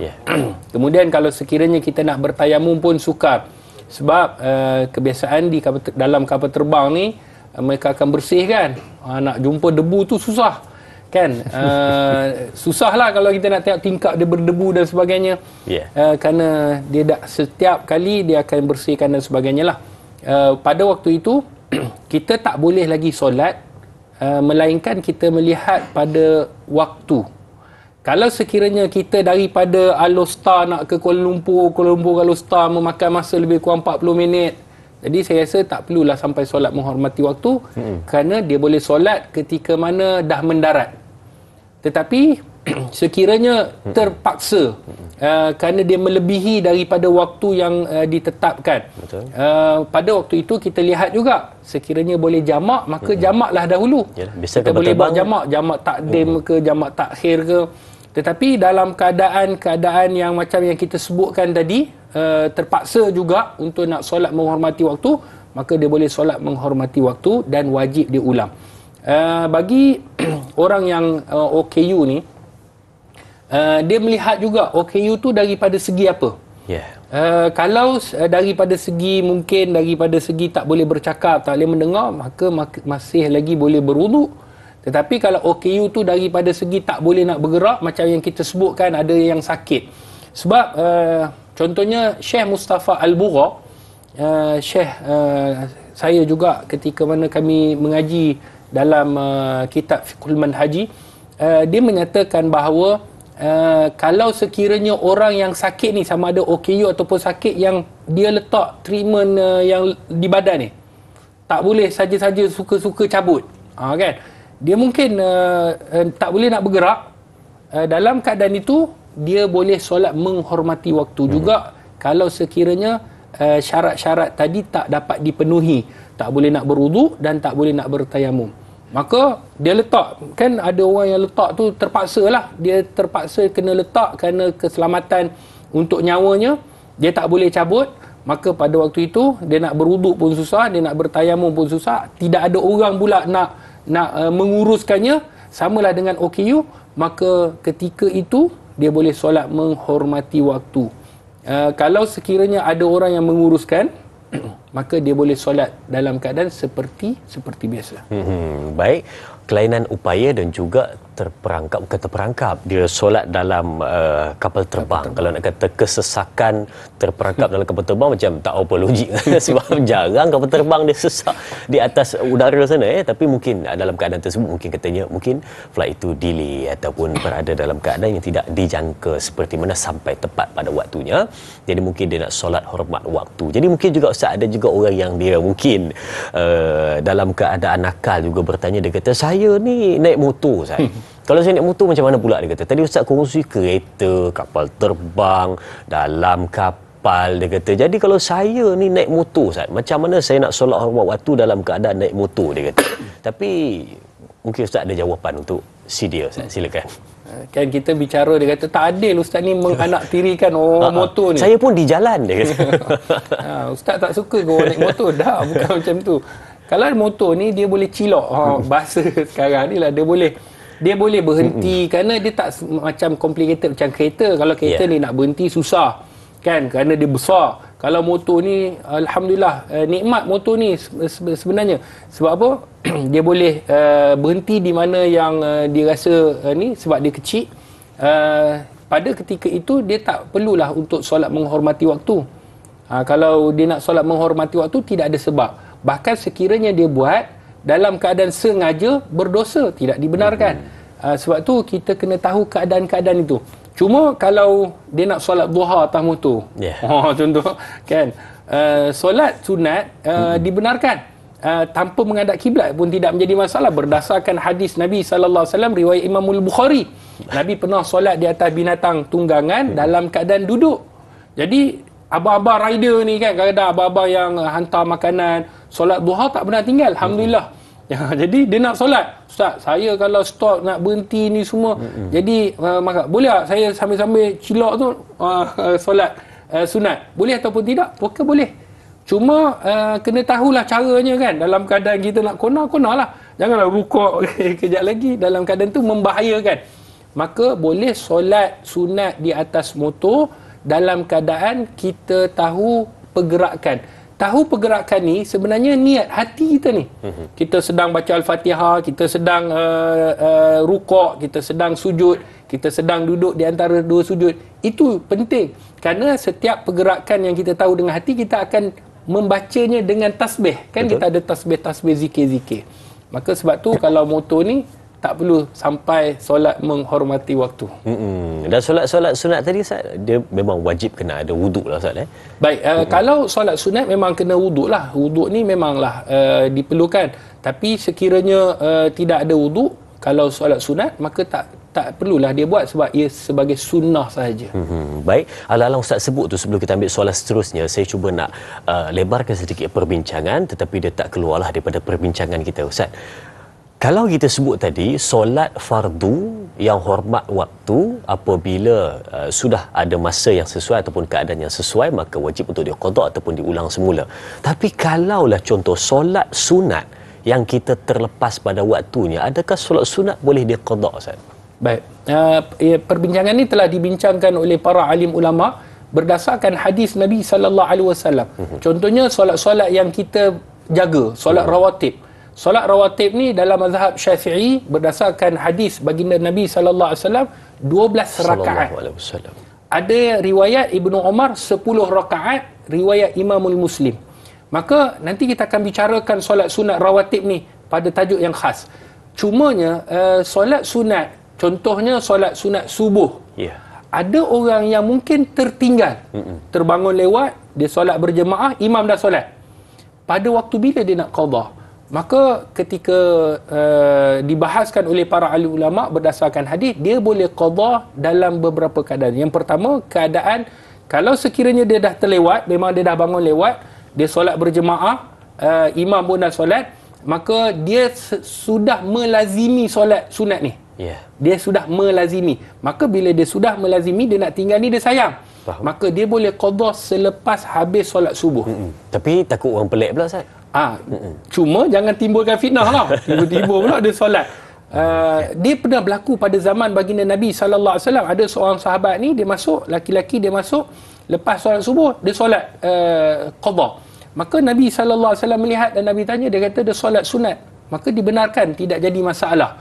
S2: Kemudian kalau sekiranya kita nak bertayamum pun sukar, sebab kebiasaan dalam kapal terbang ni mereka akan bersihkan. Nak jumpa debu tu susah kan. Susahlah kalau kita nak tengok tingkap dia berdebu dan sebagainya. Kerana dia dah setiap kali dia akan bersihkan dan sebagainya lah. Pada waktu itu kita tak boleh lagi solat melainkan kita melihat pada waktu. Kalau sekiranya kita daripada Alor-Star nak ke Kuala Lumpur ke Alor-Star memakan masa lebih kurang 40 minit, jadi saya rasa tak perlulah sampai solat menghormati waktu, kerana dia boleh solat ketika mana dah mendarat. Tetapi sekiranya terpaksa kerana dia melebihi daripada waktu yang ditetapkan, pada waktu itu kita lihat juga sekiranya boleh jamak, maka jamaklah dahulu. Kita boleh buat jamak takdim ke jamak takhir ke. Tetapi dalam keadaan yang macam yang kita sebutkan tadi, terpaksa juga untuk nak solat menghormati waktu, maka dia boleh solat menghormati waktu dan wajib diulang. Bagi orang yang OKU ni, dia melihat juga OKU tu daripada segi apa. Kalau daripada segi mungkin daripada segi tak boleh bercakap, tak boleh mendengar, maka masih lagi boleh berwuduk. Tetapi kalau OKU tu daripada segi tak boleh nak bergerak, macam yang kita sebutkan, ada yang sakit. Sebab contohnya Syekh Mustafa Al-Bugha, Syekh saya juga ketika mana kami mengaji dalam kitab Fiqhul Manhaji, dia menyatakan bahawa kalau sekiranya orang yang sakit ni, sama ada OKU ataupun sakit yang dia letak treatment yang di badan ni, tak boleh saja-saja suka-suka cabut, kan, dia mungkin tak boleh nak bergerak, dalam keadaan itu dia boleh solat menghormati waktu juga kalau sekiranya syarat-syarat tadi tak dapat dipenuhi, tak boleh nak berwuduk dan tak boleh nak bertayamum, maka dia letak. Kan ada orang yang letak tu terpaksa lah, dia terpaksa kena letak kerana keselamatan untuk nyawanya, dia tak boleh cabut. Maka pada waktu itu dia nak berwuduk pun susah, dia nak bertayamum pun susah, tidak ada orang pula nak menguruskannya, samalah dengan OKU. Maka ketika itu dia boleh solat menghormati waktu. Kalau sekiranya ada orang yang menguruskan, maka dia boleh solat dalam keadaan seperti biasa.
S1: Baik, kelainan upaya dan juga terperangkap dia solat dalam kapal terbang. Kalau nak kata kesesakan terperangkap dalam kapal terbang, macam tak apa logik sebab jarang kapal terbang dia sesak di atas udara sana, tapi mungkin dalam keadaan tersebut mungkin katanya flight itu delay ataupun berada dalam keadaan yang tidak dijangka seperti mana sampai tepat pada waktunya. Jadi mungkin dia nak solat hormat waktu. Jadi mungkin juga Ustaz, ada juga orang yang dia mungkin dalam keadaan nakal juga bertanya, dia kata saya ni naik motor Ustaz. Kalau saya naik motor macam mana pula, dia kata. Tadi Ustaz kongsi kereta, kapal terbang, dalam kapal, dia kata. Jadi kalau saya ni naik motor Ustaz, macam mana saya nak solat hormat waktu dalam keadaan naik motor, dia kata. Tapi mungkin Ustaz ada jawapan untuk si dia, Ustaz. Silakan.
S2: Kan kita bicara, dia kata tak adil Ustaz ni menganaktirikan motor ni.
S1: Saya pun di jalan, dia kata.
S2: Ustaz tak suka ke orang naik motor? Dah, bukan macam tu. Kalau motor ni dia boleh cilok, bahasa sekarang ni lah, dia boleh berhenti kerana dia tak macam complicated macam kereta. Kalau kereta ni nak berhenti susah kan, kerana dia besar. Kalau motor ni alhamdulillah nikmat motor ni sebenarnya. Sebab apa? Dia boleh berhenti di mana yang dia rasa ni, sebab dia kecil. Pada ketika itu dia tak perlulah untuk solat menghormati waktu. Kalau dia nak solat menghormati waktu, tidak ada sebab. Bahkan sekiranya dia buat dalam keadaan sengaja, berdosa, tidak dibenarkan. Sebab tu kita kena tahu keadaan-keadaan itu. Cuma kalau dia nak solat duha atas motor, contoh kan, solat sunat dibenarkan tanpa menghadap kiblat pun tidak menjadi masalah, berdasarkan hadis Nabi sallallahu alaihi wasallam riwayat Imam Al-Bukhari. Nabi pernah solat di atas binatang tunggangan dalam keadaan duduk. Jadi abang-abang rider ni kan, kadang-kadang abang-abang yang hantar makanan, solat duha tak pernah tinggal, alhamdulillah. Jadi dia nak solat, Ustaz, saya kalau stop nak berhenti ni semua, jadi maka boleh tak saya sambil-sambil cilok tu solat sunat? Boleh ataupun tidak? Bukan boleh. Cuma kena tahulah caranya kan. Dalam keadaan kita nak kona lah, janganlah rukuk kejap lagi, dalam keadaan tu membahayakan. Maka boleh solat sunat di atas motor dalam keadaan kita tahu pergerakan. Tahu pergerakan ni sebenarnya niat hati kita ni. Kita sedang baca Al-Fatihah, kita sedang rukuk, kita sedang sujud, kita sedang duduk di antara dua sujud. Itu penting. Kerana setiap pergerakan yang kita tahu dengan hati, kita akan membacanya dengan tasbih. Kan betul? Kita ada tasbih-tasbih, zikir-zikir. Maka sebab tu kalau motor ni tak perlu sampai solat menghormati waktu. Dan solat-solat sunat tadi Ustaz, dia memang wajib kena ada wuduk lah Ustaz. Baik, kalau solat sunat memang kena wuduk lah. Wuduk ni memanglah diperlukan. Tapi sekiranya tidak ada wuduk, kalau solat sunat, maka tak perlulah dia buat sebab ia sebagai sunnah sahaja.
S1: Baik, alang-alang Ustaz sebut tu, sebelum kita ambil soalan seterusnya, saya cuba nak lebarkan sedikit perbincangan, tetapi dia tak keluarlah daripada perbincangan kita Ustaz. Kalau kita sebut tadi, solat fardu yang hormat waktu, apabila sudah ada masa yang sesuai ataupun keadaan yang sesuai, maka wajib untuk diqada ataupun diulang semula. Tapi kalaulah contoh solat sunat yang kita terlepas pada waktunya, adakah solat sunat boleh diqada Ustaz?
S2: Baik, perbincangan ini telah dibincangkan oleh para alim ulama berdasarkan hadis Nabi sallallahu alaihi wasallam. Contohnya solat-solat yang kita jaga, solat rawatib. Solat rawatib ni dalam mazhab Syafi'i berdasarkan hadis baginda Nabi sallallahu alaihi wasallam 12 rakaat. Ada riwayat Ibnu Umar 10 rakaat, riwayat Imamul Muslim. Maka nanti kita akan bicarakan solat sunat rawatib ni pada tajuk yang khas. Cumanya solat sunat, contohnya solat sunat subuh. Ada orang yang mungkin tertinggal, terbangun lewat, dia solat berjemaah, imam dah solat. Pada waktu bila dia nak qada? Maka ketika dibahaskan oleh para ahli ulama berdasarkan hadis, dia boleh qada dalam beberapa keadaan. Yang pertama, keadaan Kalau sekiranya dia dah terlewat, memang dia dah bangun lewat, dia solat berjemaah, imam pun dah solat, maka dia sudah melazimi solat sunat ni. Dia sudah melazimi. Maka bila dia sudah melazimi, dia nak tinggal ni, dia sayang. Faham. Maka dia boleh qada selepas habis solat subuh.
S1: Tapi takut orang pelik pula, Ustaz.
S2: Cuma jangan timbulkan fitnah lah. Tiba-tiba pula dia solat. Dia pernah berlaku pada zaman baginda Nabi SAW. Ada seorang sahabat ni, dia masuk, laki-laki dia masuk, lepas solat subuh, dia solat qada. Maka Nabi SAW melihat dan Nabi tanya, dia kata dia solat sunat. Maka dibenarkan, tidak jadi masalah.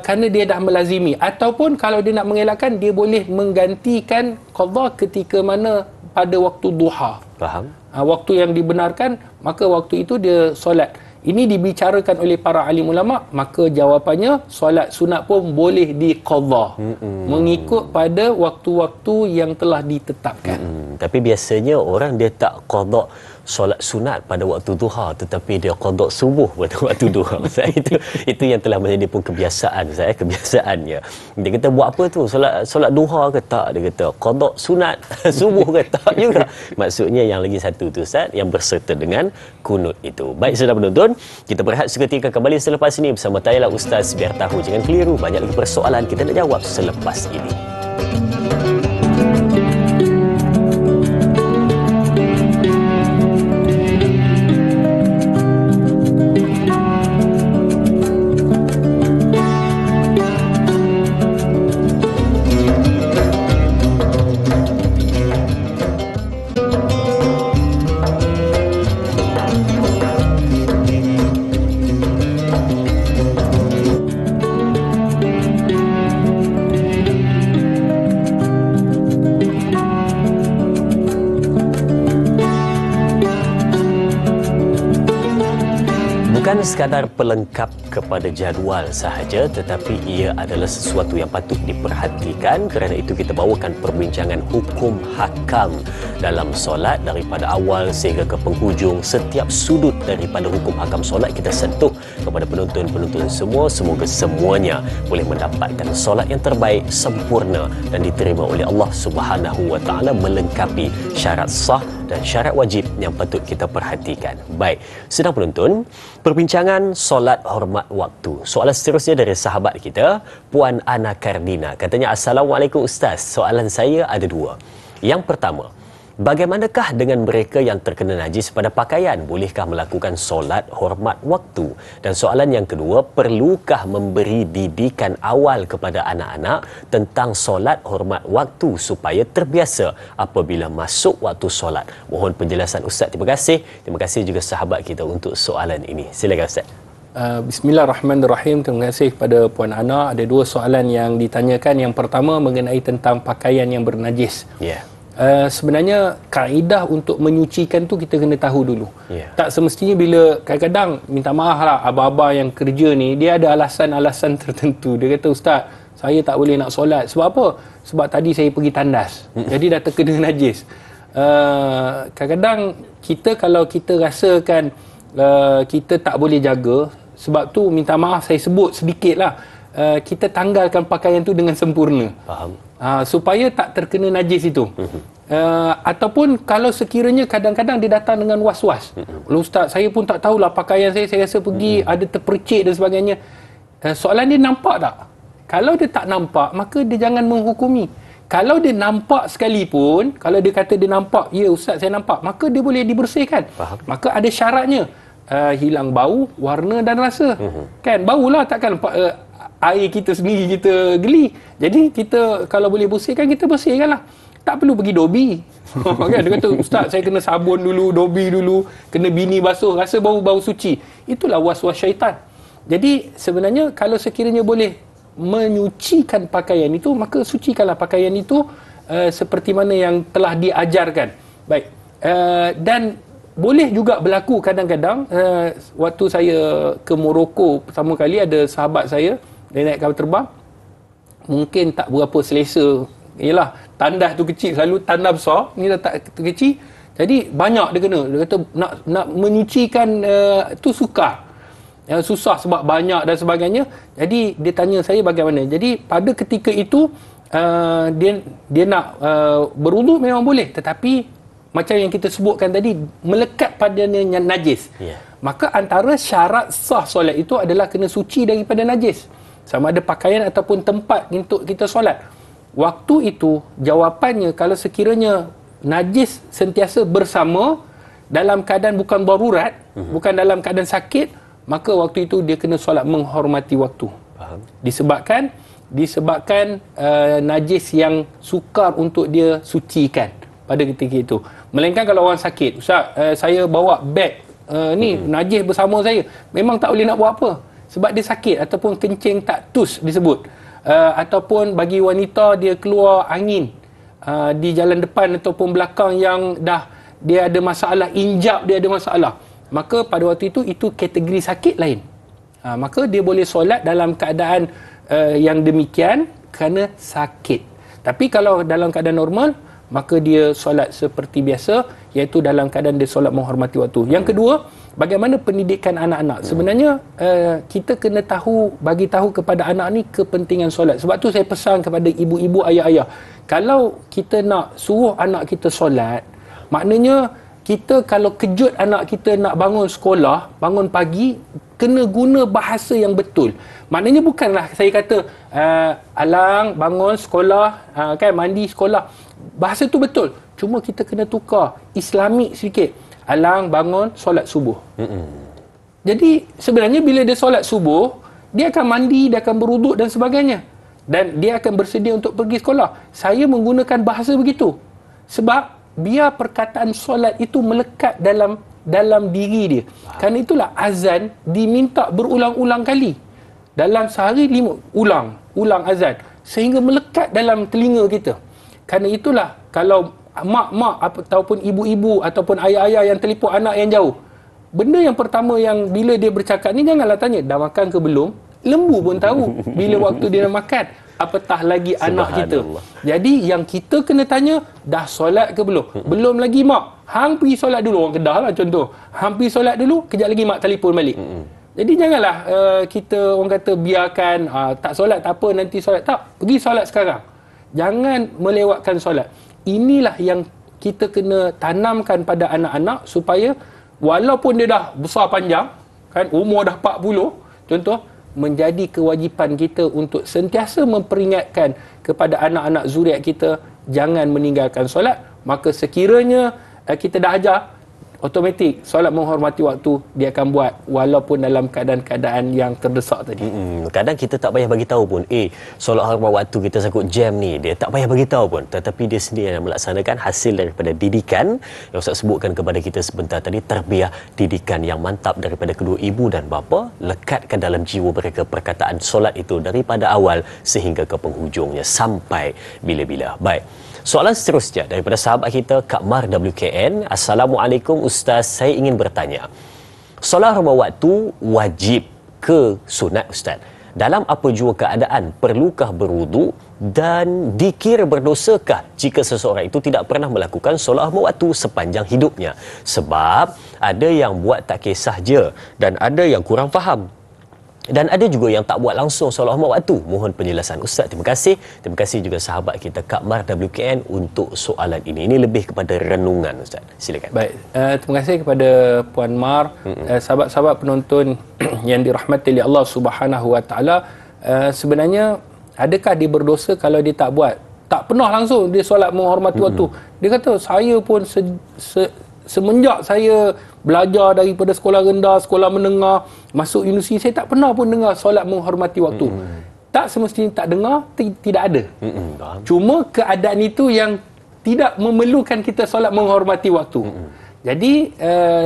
S2: Kerana dia dah melazimi. Ataupun kalau dia nak mengelakkan, dia boleh menggantikan qada ketika mana pada waktu duha.
S1: Faham.
S2: Waktu yang dibenarkan, maka waktu itu dia solat. Ini dibicarakan oleh para alim ulama', maka jawapannya solat sunat pun boleh diqadha mengikut pada waktu-waktu yang telah ditetapkan.
S1: Tapi biasanya orang dia tak qadha solat sunat pada waktu duha, tetapi dia qadha subuh pada waktu duha. Itu yang telah menjadi pun kebiasaan saya, kebiasaannya. Dia kata buat apa tu? Solat duha ke tak? Dia kata qadha sunat subuh ke tak juga. Maksudnya yang lagi satu tu, Ustaz, yang berserta dengan kunut itu. Baik, saudara penonton, kita berehat seketika, kembali selepas ini bersama Tayalah Ustaz. Biar tahu jangan keliru, banyak lagi persoalan kita nak jawab selepas ini. Bukan sekadar pelengkap kepada jadual sahaja, tetapi ia adalah sesuatu yang patut diperhatikan. Kerana itu kita bawakan perbincangan hukum hakam dalam solat daripada awal sehingga ke penghujung. Setiap sudut daripada hukum hakam solat kita sentuh kepada penonton-penonton semua. Semoga semuanya boleh mendapatkan solat yang terbaik, sempurna dan diterima oleh Allah Subhanahu Wa Taala, melengkapi syarat sah dan syarat wajib yang patut kita perhatikan. Baik, sedang penonton, perbincangan solat hormat waktu. Soalan seterusnya dari sahabat kita, Puan Ana Kardina. Katanya, Assalamualaikum Ustaz. Soalan saya ada dua. Yang pertama, bagaimanakah dengan mereka yang terkena najis pada pakaian? Bolehkah melakukan solat hormat waktu? Dan soalan yang kedua, perlukah memberi didikan awal kepada anak-anak tentang solat hormat waktu supaya terbiasa apabila masuk waktu solat? Mohon penjelasan Ustaz. Terima kasih. Terima kasih juga sahabat kita untuk soalan ini. Silakan Ustaz.
S2: Bismillahirrahmanirrahim. Terima kasih kepada Puan Ana. Ada dua soalan yang ditanyakan. Yang pertama mengenai tentang pakaian yang bernajis. Sebenarnya kaedah untuk menyucikan tu kita kena tahu dulu. Tak semestinya bila kadang-kadang minta maaf lah, abang-abang yang kerja ni dia ada alasan-alasan tertentu. Dia kata, Ustaz, saya tak boleh nak solat. Sebab apa? Sebab tadi saya pergi tandas. Jadi dah terkena najis. Kadang-kadang kita kalau kita rasakan kita tak boleh jaga, sebab tu minta maaf saya sebut sedikit lah, kita tanggalkan pakaian tu dengan sempurna.
S1: Faham.
S2: Supaya tak terkena najis itu. Ataupun kalau sekiranya kadang-kadang dia datang dengan was-was. Ustaz, saya pun tak tahulah pakaian saya rasa pergi ada terpercik dan sebagainya. Soalan dia, nampak tak? Kalau dia tak nampak, maka dia jangan menghukumi. Kalau dia nampak sekalipun, kalau dia kata dia nampak, ya Ustaz saya nampak, maka dia boleh dibersihkan. Faham. Maka ada syaratnya. Hilang bau, warna dan rasa. Kan baulah, takkan air kita sendiri kita geli. Jadi kita kalau boleh bersihkan, kita bersihkanlah. Tak perlu pergi dobi. Kan dia kata, Ustaz saya kena sabun dulu, dobi dulu, kena bini basuh, rasa bau-bau suci. Itulah was-was syaitan. Jadi sebenarnya kalau sekiranya boleh menyucikan pakaian itu, maka sucikanlah pakaian itu seperti mana yang telah diajarkan. Baik. Dan boleh juga berlaku kadang-kadang, waktu saya ke Morocco pertama kali, ada sahabat saya, dia naik kapal terbang, mungkin tak berapa selesa. Yalah, tandas tu kecil, selalu tandas besar, ni dah tak kecil. Jadi banyak dia kena. Dia kata nak menyucikan tu sukar. Susah sebab banyak dan sebagainya. Jadi dia tanya saya bagaimana. Jadi pada ketika itu dia nak berwuduk memang boleh, tetapi macam yang kita sebutkan tadi, melekat padanya najis. Maka antara syarat sah solat itu adalah kena suci daripada najis, sama ada pakaian ataupun tempat untuk kita solat. Waktu itu jawapannya, kalau sekiranya najis sentiasa bersama dalam keadaan bukan darurat, bukan dalam keadaan sakit, maka waktu itu dia kena solat menghormati waktu. Faham. Disebabkan najis yang sukar untuk dia sucikan pada ketika itu. Melainkan kalau orang sakit, Ustaz, saya bawa beg najis bersama saya, memang tak boleh nak buat apa, sebab dia sakit ataupun kencing tak tus disebut, ataupun bagi wanita dia keluar angin di jalan depan ataupun belakang yang dah dia ada masalah, injap dia ada masalah, maka pada waktu itu kategori sakit lain. Maka dia boleh solat dalam keadaan yang demikian kerana sakit. Tapi kalau dalam keadaan normal, maka dia solat seperti biasa, iaitu dalam keadaan dia solat menghormati waktu. Yang kedua, bagaimana pendidikan anak-anak. Sebenarnya kita kena bagi tahu kepada anak ni kepentingan solat. Sebab tu saya pesan kepada ibu-ibu, ayah-ayah, kalau kita nak suruh anak kita solat, maknanya kita kalau kejut anak kita nak bangun sekolah, bangun pagi, kena guna bahasa yang betul. Maknanya bukanlah saya kata alang bangun sekolah, kan mandi sekolah. Bahasa tu betul. Cuma kita kena tukar Islamik sedikit. Alang bangun solat subuh. Jadi sebenarnya bila dia solat subuh, dia akan mandi, dia akan berwuduk dan sebagainya, dan dia akan bersedia untuk pergi sekolah. Saya menggunakan bahasa begitu sebab biar perkataan solat itu melekat dalam diri dia. Kerana itulah azan diminta berulang-ulang kali. Dalam sehari 5 ulang azan, sehingga melekat dalam telinga kita. Kerana itulah kalau mak-mak ataupun ibu-ibu ataupun ayah-ayah yang telefon anak yang jauh, benda yang pertama yang bila dia bercakap ni, janganlah tanya dah makan ke belum. Lembu pun tahu bila waktu dia nak makan, apatah lagi anak kita. Jadi yang kita kena tanya, dah solat ke belum? Belum lagi mak, hang pergi solat dulu. Orang Kedah lah contoh, hang pergi solat dulu, kejap lagi mak telefon balik. Jadi janganlah kita orang kata biarkan tak solat tak apa, nanti solat. Tak, pergi solat sekarang. Jangan melewatkan solat. Inilah yang kita kena tanamkan pada anak-anak, supaya walaupun dia dah besar panjang, kan, umur dah 40 contoh, menjadi kewajipan kita untuk sentiasa memperingatkan kepada anak-anak zuriat kita jangan meninggalkan solat. Maka sekiranya kita dah ajar, automatik solat menghormati waktu dia akan buat walaupun dalam keadaan-keadaan yang terdesak tadi.
S1: Kadang kita tak payah bagi tahu pun, solat hormat waktu kita sakut jam ni, dia tak payah bagi tahu pun, tetapi dia sendiri yang melaksanakan hasil daripada didikan yang Ustaz sebutkan kepada kita sebentar tadi, tarbiyah, didikan yang mantap daripada kedua ibu dan bapa, lekatkan dalam jiwa mereka perkataan solat itu daripada awal sehingga ke penghujungnya sampai bila-bila. Baik. Soalan seterusnya daripada sahabat kita Kak Mar WKN. Assalamualaikum Ustaz, saya ingin bertanya, solat hormat waktu wajib ke sunat Ustaz? Dalam apa jua keadaan, perlukah berwuduk, dan dikira berdosakah jika seseorang itu tidak pernah melakukan solat hormat waktu sepanjang hidupnya? Sebab ada yang buat tak kisah je, dan ada yang kurang faham, dan ada juga yang tak buat langsung solat hormat waktu. Mohon penjelasan Ustaz. Terima kasih. Terima kasih juga sahabat kita Kak Mar WKN untuk soalan ini. Ini lebih kepada renungan Ustaz. Silakan.
S2: Baik, terima kasih kepada Puan Mar. Sahabat-sahabat penonton yang dirahmati oleh Allah Subhanahu Wa Taala, sebenarnya adakah dia berdosa kalau dia tak buat? Tak pernah langsung dia solat menghormati waktu. Dia kata, saya pun semenjak saya belajar daripada sekolah rendah, sekolah menengah, masuk universiti, saya tak pernah pun dengar solat menghormati waktu. Tak semestinya tak dengar, tidak ada. Cuma keadaan itu yang tidak memerlukan kita solat menghormati waktu. Jadi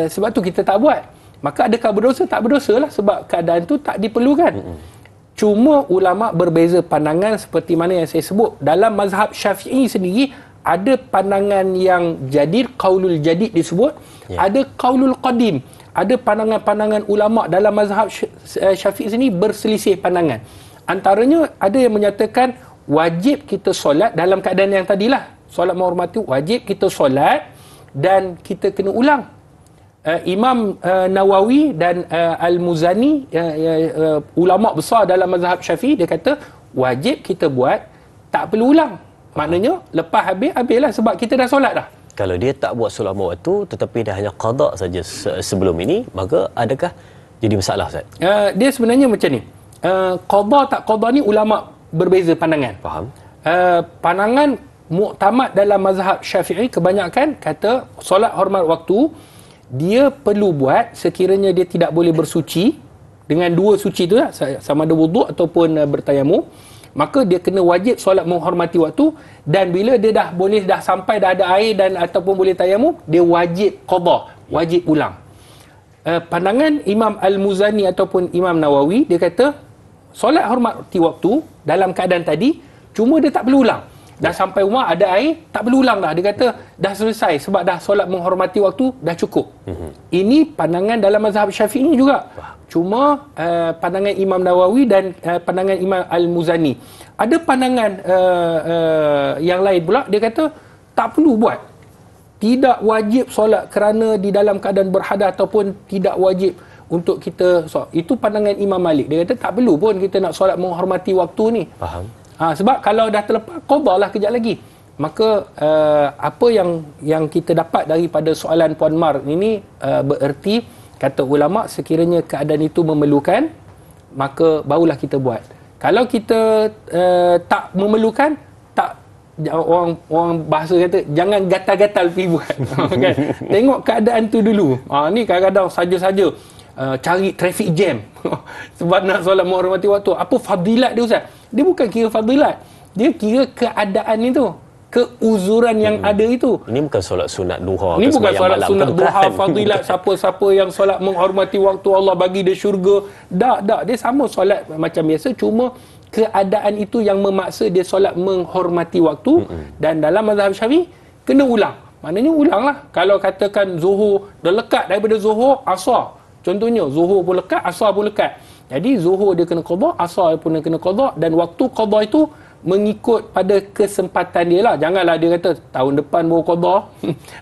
S2: sebab tu kita tak buat. Maka adakah berdosa? Tak berdosa lah, sebab keadaan tu tak diperlukan. Cuma ulama berbeza pandangan seperti mana yang saya sebut. Dalam mazhab Syafi'i sendiri, ada pandangan yang jadid, qaulul jadid disebut, ada qaulul qadim. Ada pandangan-pandangan ulama dalam mazhab Syafi'i sini berselisih pandangan. Antaranya ada yang menyatakan wajib kita solat dalam keadaan yang tadilah, solat menghormati, wajib kita solat dan kita kena ulang. Imam Nawawi dan Al-Muzani, ulama besar dalam mazhab Syafi'i, dia kata wajib kita buat, tak perlu ulang. Maknanya lepas habislah sebab kita dah solat dah.
S1: Kalau dia tak buat solat lima waktu tetapi dah hanya qada saja sebelum ini, maka adakah jadi masalah, Ustaz?
S2: Dia sebenarnya macam ni. Qada tak qada ni ulama berbeza pandangan.
S1: Faham?
S2: Pandangan muktamad dalam mazhab Syafi'i kebanyakan kata solat hormat waktu dia perlu buat sekiranya dia tidak boleh bersuci dengan dua suci tu lah, sama ada wuduk ataupun bertayamum, maka dia kena wajib solat menghormati waktu, dan bila dia dah sampai dah ada air dan ataupun boleh tayamum, dia wajib qada, wajib ulang. Pandangan Imam Al-Muzani ataupun Imam Nawawi, dia kata solat hormati waktu dalam keadaan tadi, cuma dia tak perlu ulang. Dah sampai rumah ada air, tak perlu ulang dah. Dia kata dah selesai sebab dah solat menghormati waktu, dah cukup. Ini pandangan dalam mazhab Syafi'i juga. Cuma pandangan Imam Nawawi dan pandangan Imam Al-Muzani. Ada pandangan yang lain pula, dia kata tak perlu buat. Tidak wajib solat kerana di dalam keadaan berhadas ataupun tidak wajib untuk kita solat. Itu pandangan Imam Malik. Dia kata tak perlu pun kita nak solat menghormati waktu ni.
S1: Faham.
S2: Sebab kalau dah terlepas, qada lah kejap lagi. Maka apa yang kita dapat daripada soalan Puan Mar ini bererti, kata ulama, sekiranya keadaan itu memerlukan, maka barulah kita buat. Kalau kita tak memerlukan, tak, orang bahasa kata jangan gatal-gatal pergi buat. Kan? Tengok keadaan tu dulu. Ni kadang-kadang saja-saja cari traffic jam sebab nak solat menghormati waktu. Apa fadilat dia, Ustaz? Dia bukan kira fadilat, dia kira keadaan itu, keuzuran yang ada itu.
S1: Ini bukan solat sunat duha.
S2: Ini bukan solat sunat duha, fadilat siapa-siapa yang solat menghormati waktu Allah bagi dia syurga. Tak, dia sama solat macam biasa, cuma keadaan itu yang memaksa dia solat menghormati waktu. Dan dalam mazhab Syafi'i kena ulang. Maknanya ulanglah. Kalau katakan zuhur dah lekat daripada zuhur, asar, contohnya zuhur pun lekat, asar pun lekat. Jadi zuhur dia kena qada, asar pun dia kena qada, dan waktu qada itu mengikut pada kesempatan dia lah. Janganlah dia kata tahun depan baru qada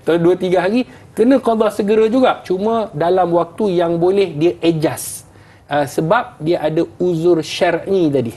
S2: atau 2-3 hari, kena qada segera juga, cuma dalam waktu yang boleh dia adjust. Sebab dia ada uzur syar'i tadi.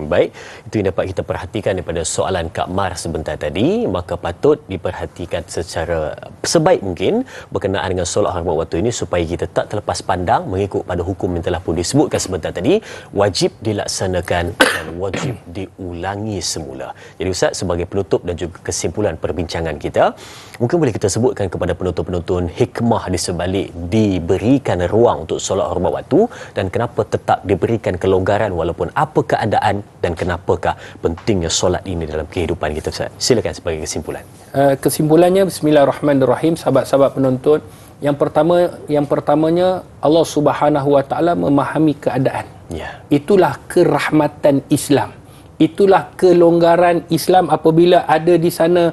S1: Baik, itu yang dapat kita perhatikan daripada soalan Kak Mar sebentar tadi. Maka patut diperhatikan secara sebaik mungkin berkenaan dengan solat hormat waktu ini, supaya kita tak terlepas pandang mengikut pada hukum yang telah pun disebutkan sebentar tadi. Wajib dilaksanakan dan wajib diulangi semula. Jadi Ustaz, sebagai penutup dan juga kesimpulan perbincangan kita, mungkin boleh kita sebutkan kepada penonton-penonton hikmah di sebalik diberikan ruang untuk solat hormat waktu, dan kenapa tetap diberikan kelonggaran walaupun apa keadaan, dan kenapakah pentingnya solat ini dalam kehidupan kita, Ustaz? Silakan sebagai kesimpulan.
S2: Kesimpulannya, bismillahirrahmanirrahim, sahabat-sahabat penonton. Yang pertamanya, Allah Subhanahu Wa Taala memahami keadaan. Itulah kerahmatan Islam. Itulah kelonggaran Islam. Apabila ada di sana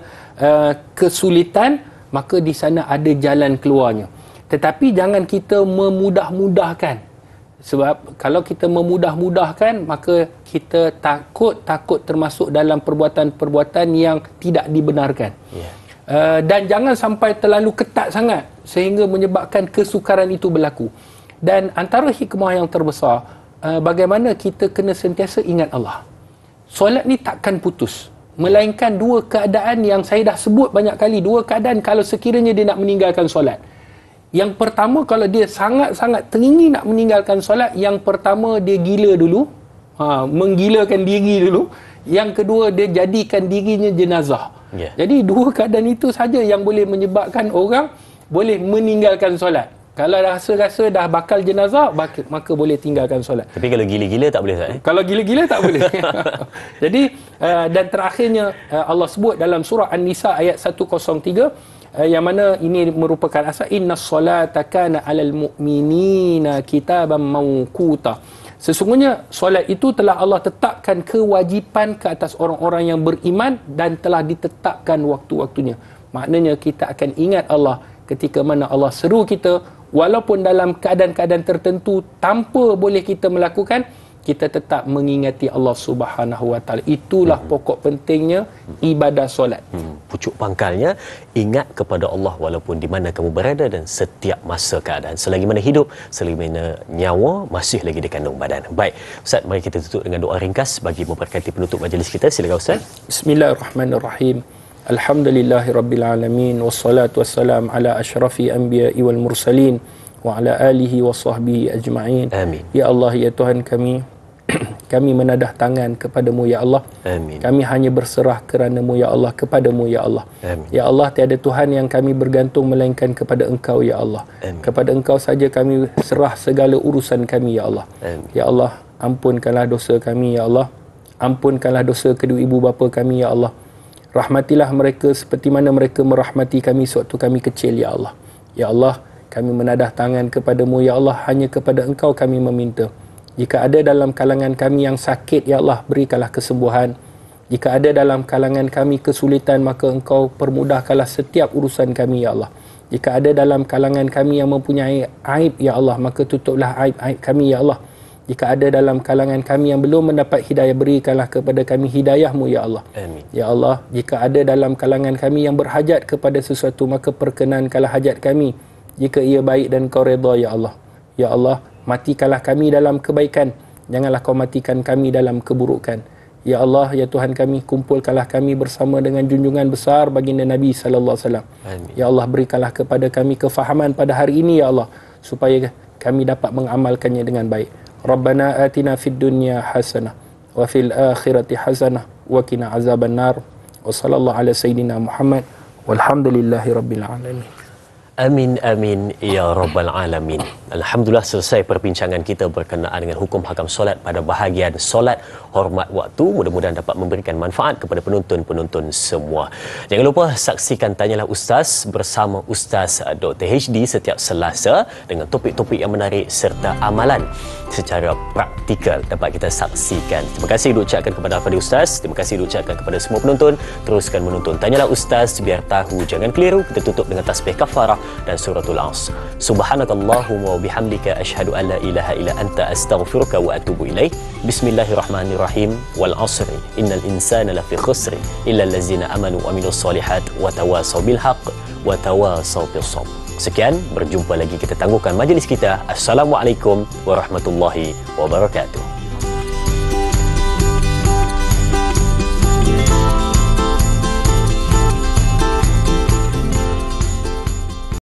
S2: kesulitan, maka di sana ada jalan keluarnya. Tetapi jangan kita memudah-mudahkan. Sebab kalau kita memudah-mudahkan, maka kita takut termasuk dalam perbuatan-perbuatan yang tidak dibenarkan. Dan jangan sampai terlalu ketat sangat sehingga menyebabkan kesukaran itu berlaku. Dan antara hikmah yang terbesar, bagaimana kita kena sentiasa ingat Allah. Solat ni takkan putus, melainkan dua keadaan yang saya dah sebut banyak kali. Dua keadaan kalau sekiranya dia nak meninggalkan solat. Yang pertama, kalau dia sangat-sangat teringin nak meninggalkan solat, yang pertama dia gila dulu, menggilakan diri dulu. Yang kedua, dia jadikan dirinya jenazah. Jadi dua keadaan itu saja yang boleh menyebabkan orang boleh meninggalkan solat. Kalau rasa-rasa dah bakal jenazah, maka boleh tinggalkan solat.
S1: Tapi kalau gila-gila tak boleh, Ustaz?
S2: Kalau gila-gila tak boleh. Jadi dan terakhirnya Allah sebut dalam surah An-Nisa ayat 103, yang mana ini merupakan asal, innas solata kana 'alal mu'minina kitaban mawquta. Sesungguhnya solat itu telah Allah tetapkan kewajipan ke atas orang-orang yang beriman, dan telah ditetapkan waktu-waktunya. Maknanya kita akan ingat Allah ketika mana Allah seru kita, walaupun dalam keadaan-keadaan tertentu tanpa boleh kita melakukan, kita tetap mengingati Allah Subhanahu Wa Taala. Itulah pokok pentingnya ibadah solat.
S1: Pucuk pangkalnya, ingat kepada Allah walaupun di mana kamu berada dan setiap masa keadaan. Selagi mana hidup, selagi mana nyawa masih lagi dikandung badan. Baik, Ustaz, mari kita tutup dengan doa ringkas bagi memberkati penutup majlis kita. Silakan Ustaz.
S2: Bismillahirrahmanirrahim. Alhamdulillahirabbil alamin wassalatu wassalam ala asyrafil anbiya'i wal mursalin wa ala alihi wa sahbihi ajma'in.
S1: Amin.
S2: Ya Allah, ya Tuhan kami, kami menadah tangan kepadamu ya Allah.
S1: Amin.
S2: Kami hanya berserah kerana-Mu ya Allah, kepadamu ya Allah.
S1: Amin.
S2: Ya Allah, tiada Tuhan yang kami bergantung melainkan kepada Engkau ya Allah.
S1: Amin.
S2: Kepada Engkau saja kami serah segala urusan kami ya Allah.
S1: Amin.
S2: Ya Allah, ampunkanlah dosa kami ya Allah. Ampunkanlah dosa kedua ibu bapa kami ya Allah. Rahmatilah mereka seperti mana mereka merahmati kami sewaktu kami kecil ya Allah. Ya Allah, kami menadah tangan kepadamu ya Allah, hanya kepada Engkau kami meminta. Jika ada dalam kalangan kami yang sakit, ya Allah, berikanlah kesembuhan. Jika ada dalam kalangan kami kesulitan, maka Engkau permudahkanlah setiap urusan kami, ya Allah. Jika ada dalam kalangan kami yang mempunyai aib, ya Allah, maka tutuplah aib-aib kami, ya Allah. Jika ada dalam kalangan kami yang belum mendapat hidayah, berikanlah kepada kami hidayah-Mu, ya Allah.
S1: Amin.
S2: Ya Allah, jika ada dalam kalangan kami yang berhajat kepada sesuatu, maka perkenankanlah hajat kami, jika ia baik dan Kau redha, ya Allah. Ya Allah, matikanlah kami dalam kebaikan, janganlah Kau matikan kami dalam keburukan. Ya Allah, ya Tuhan kami, kumpulkanlah kami bersama dengan junjungan besar baginda Nabi sallallahu alaihi wasallam. Ya Allah, berikanlah kepada kami kefahaman pada hari ini ya Allah, supaya kami dapat mengamalkannya dengan baik. Rabbana atina fid dunya hasanah wa fil akhirati hasanah wa qina azabannar. Wa sallallahu ala sayidina Muhammad walhamdulillahi rabbil alamin.
S1: Amin, amin, ya Rabbal Alamin. Alhamdulillah, selesai perbincangan kita berkenaan dengan hukum hakam solat pada bahagian solat hormat waktu. Mudah-mudahan dapat memberikan manfaat kepada penonton-penonton semua. Jangan lupa saksikan Tanyalah Ustaz bersama Ustaz Dr. HD setiap Selasa dengan topik-topik yang menarik serta amalan secara praktikal dapat kita saksikan. Terima kasih diucapkan kepada Al-Fadhil Ustaz. Terima kasih diucapkan kepada semua penonton. Teruskan menonton Tanyalah Ustaz biar tahu, jangan keliru. Kita tutup dengan tasbih kafarah dan suratul As. Subhanakallahumma wa bihamdika asyhadu an la ilaha illa anta astaghfiruka wa atubu ilaik. Bismillahirrahmanirrahim. Wal 'asri innal insana lafi khusri illa allazina amanu wa amilus solihat wa tawasaw bil haqq wa tawasaw bis sabr. Sekian, berjumpa lagi, kita tangguhkan majlis kita. Assalamualaikum warahmatullahi wabarakatuh.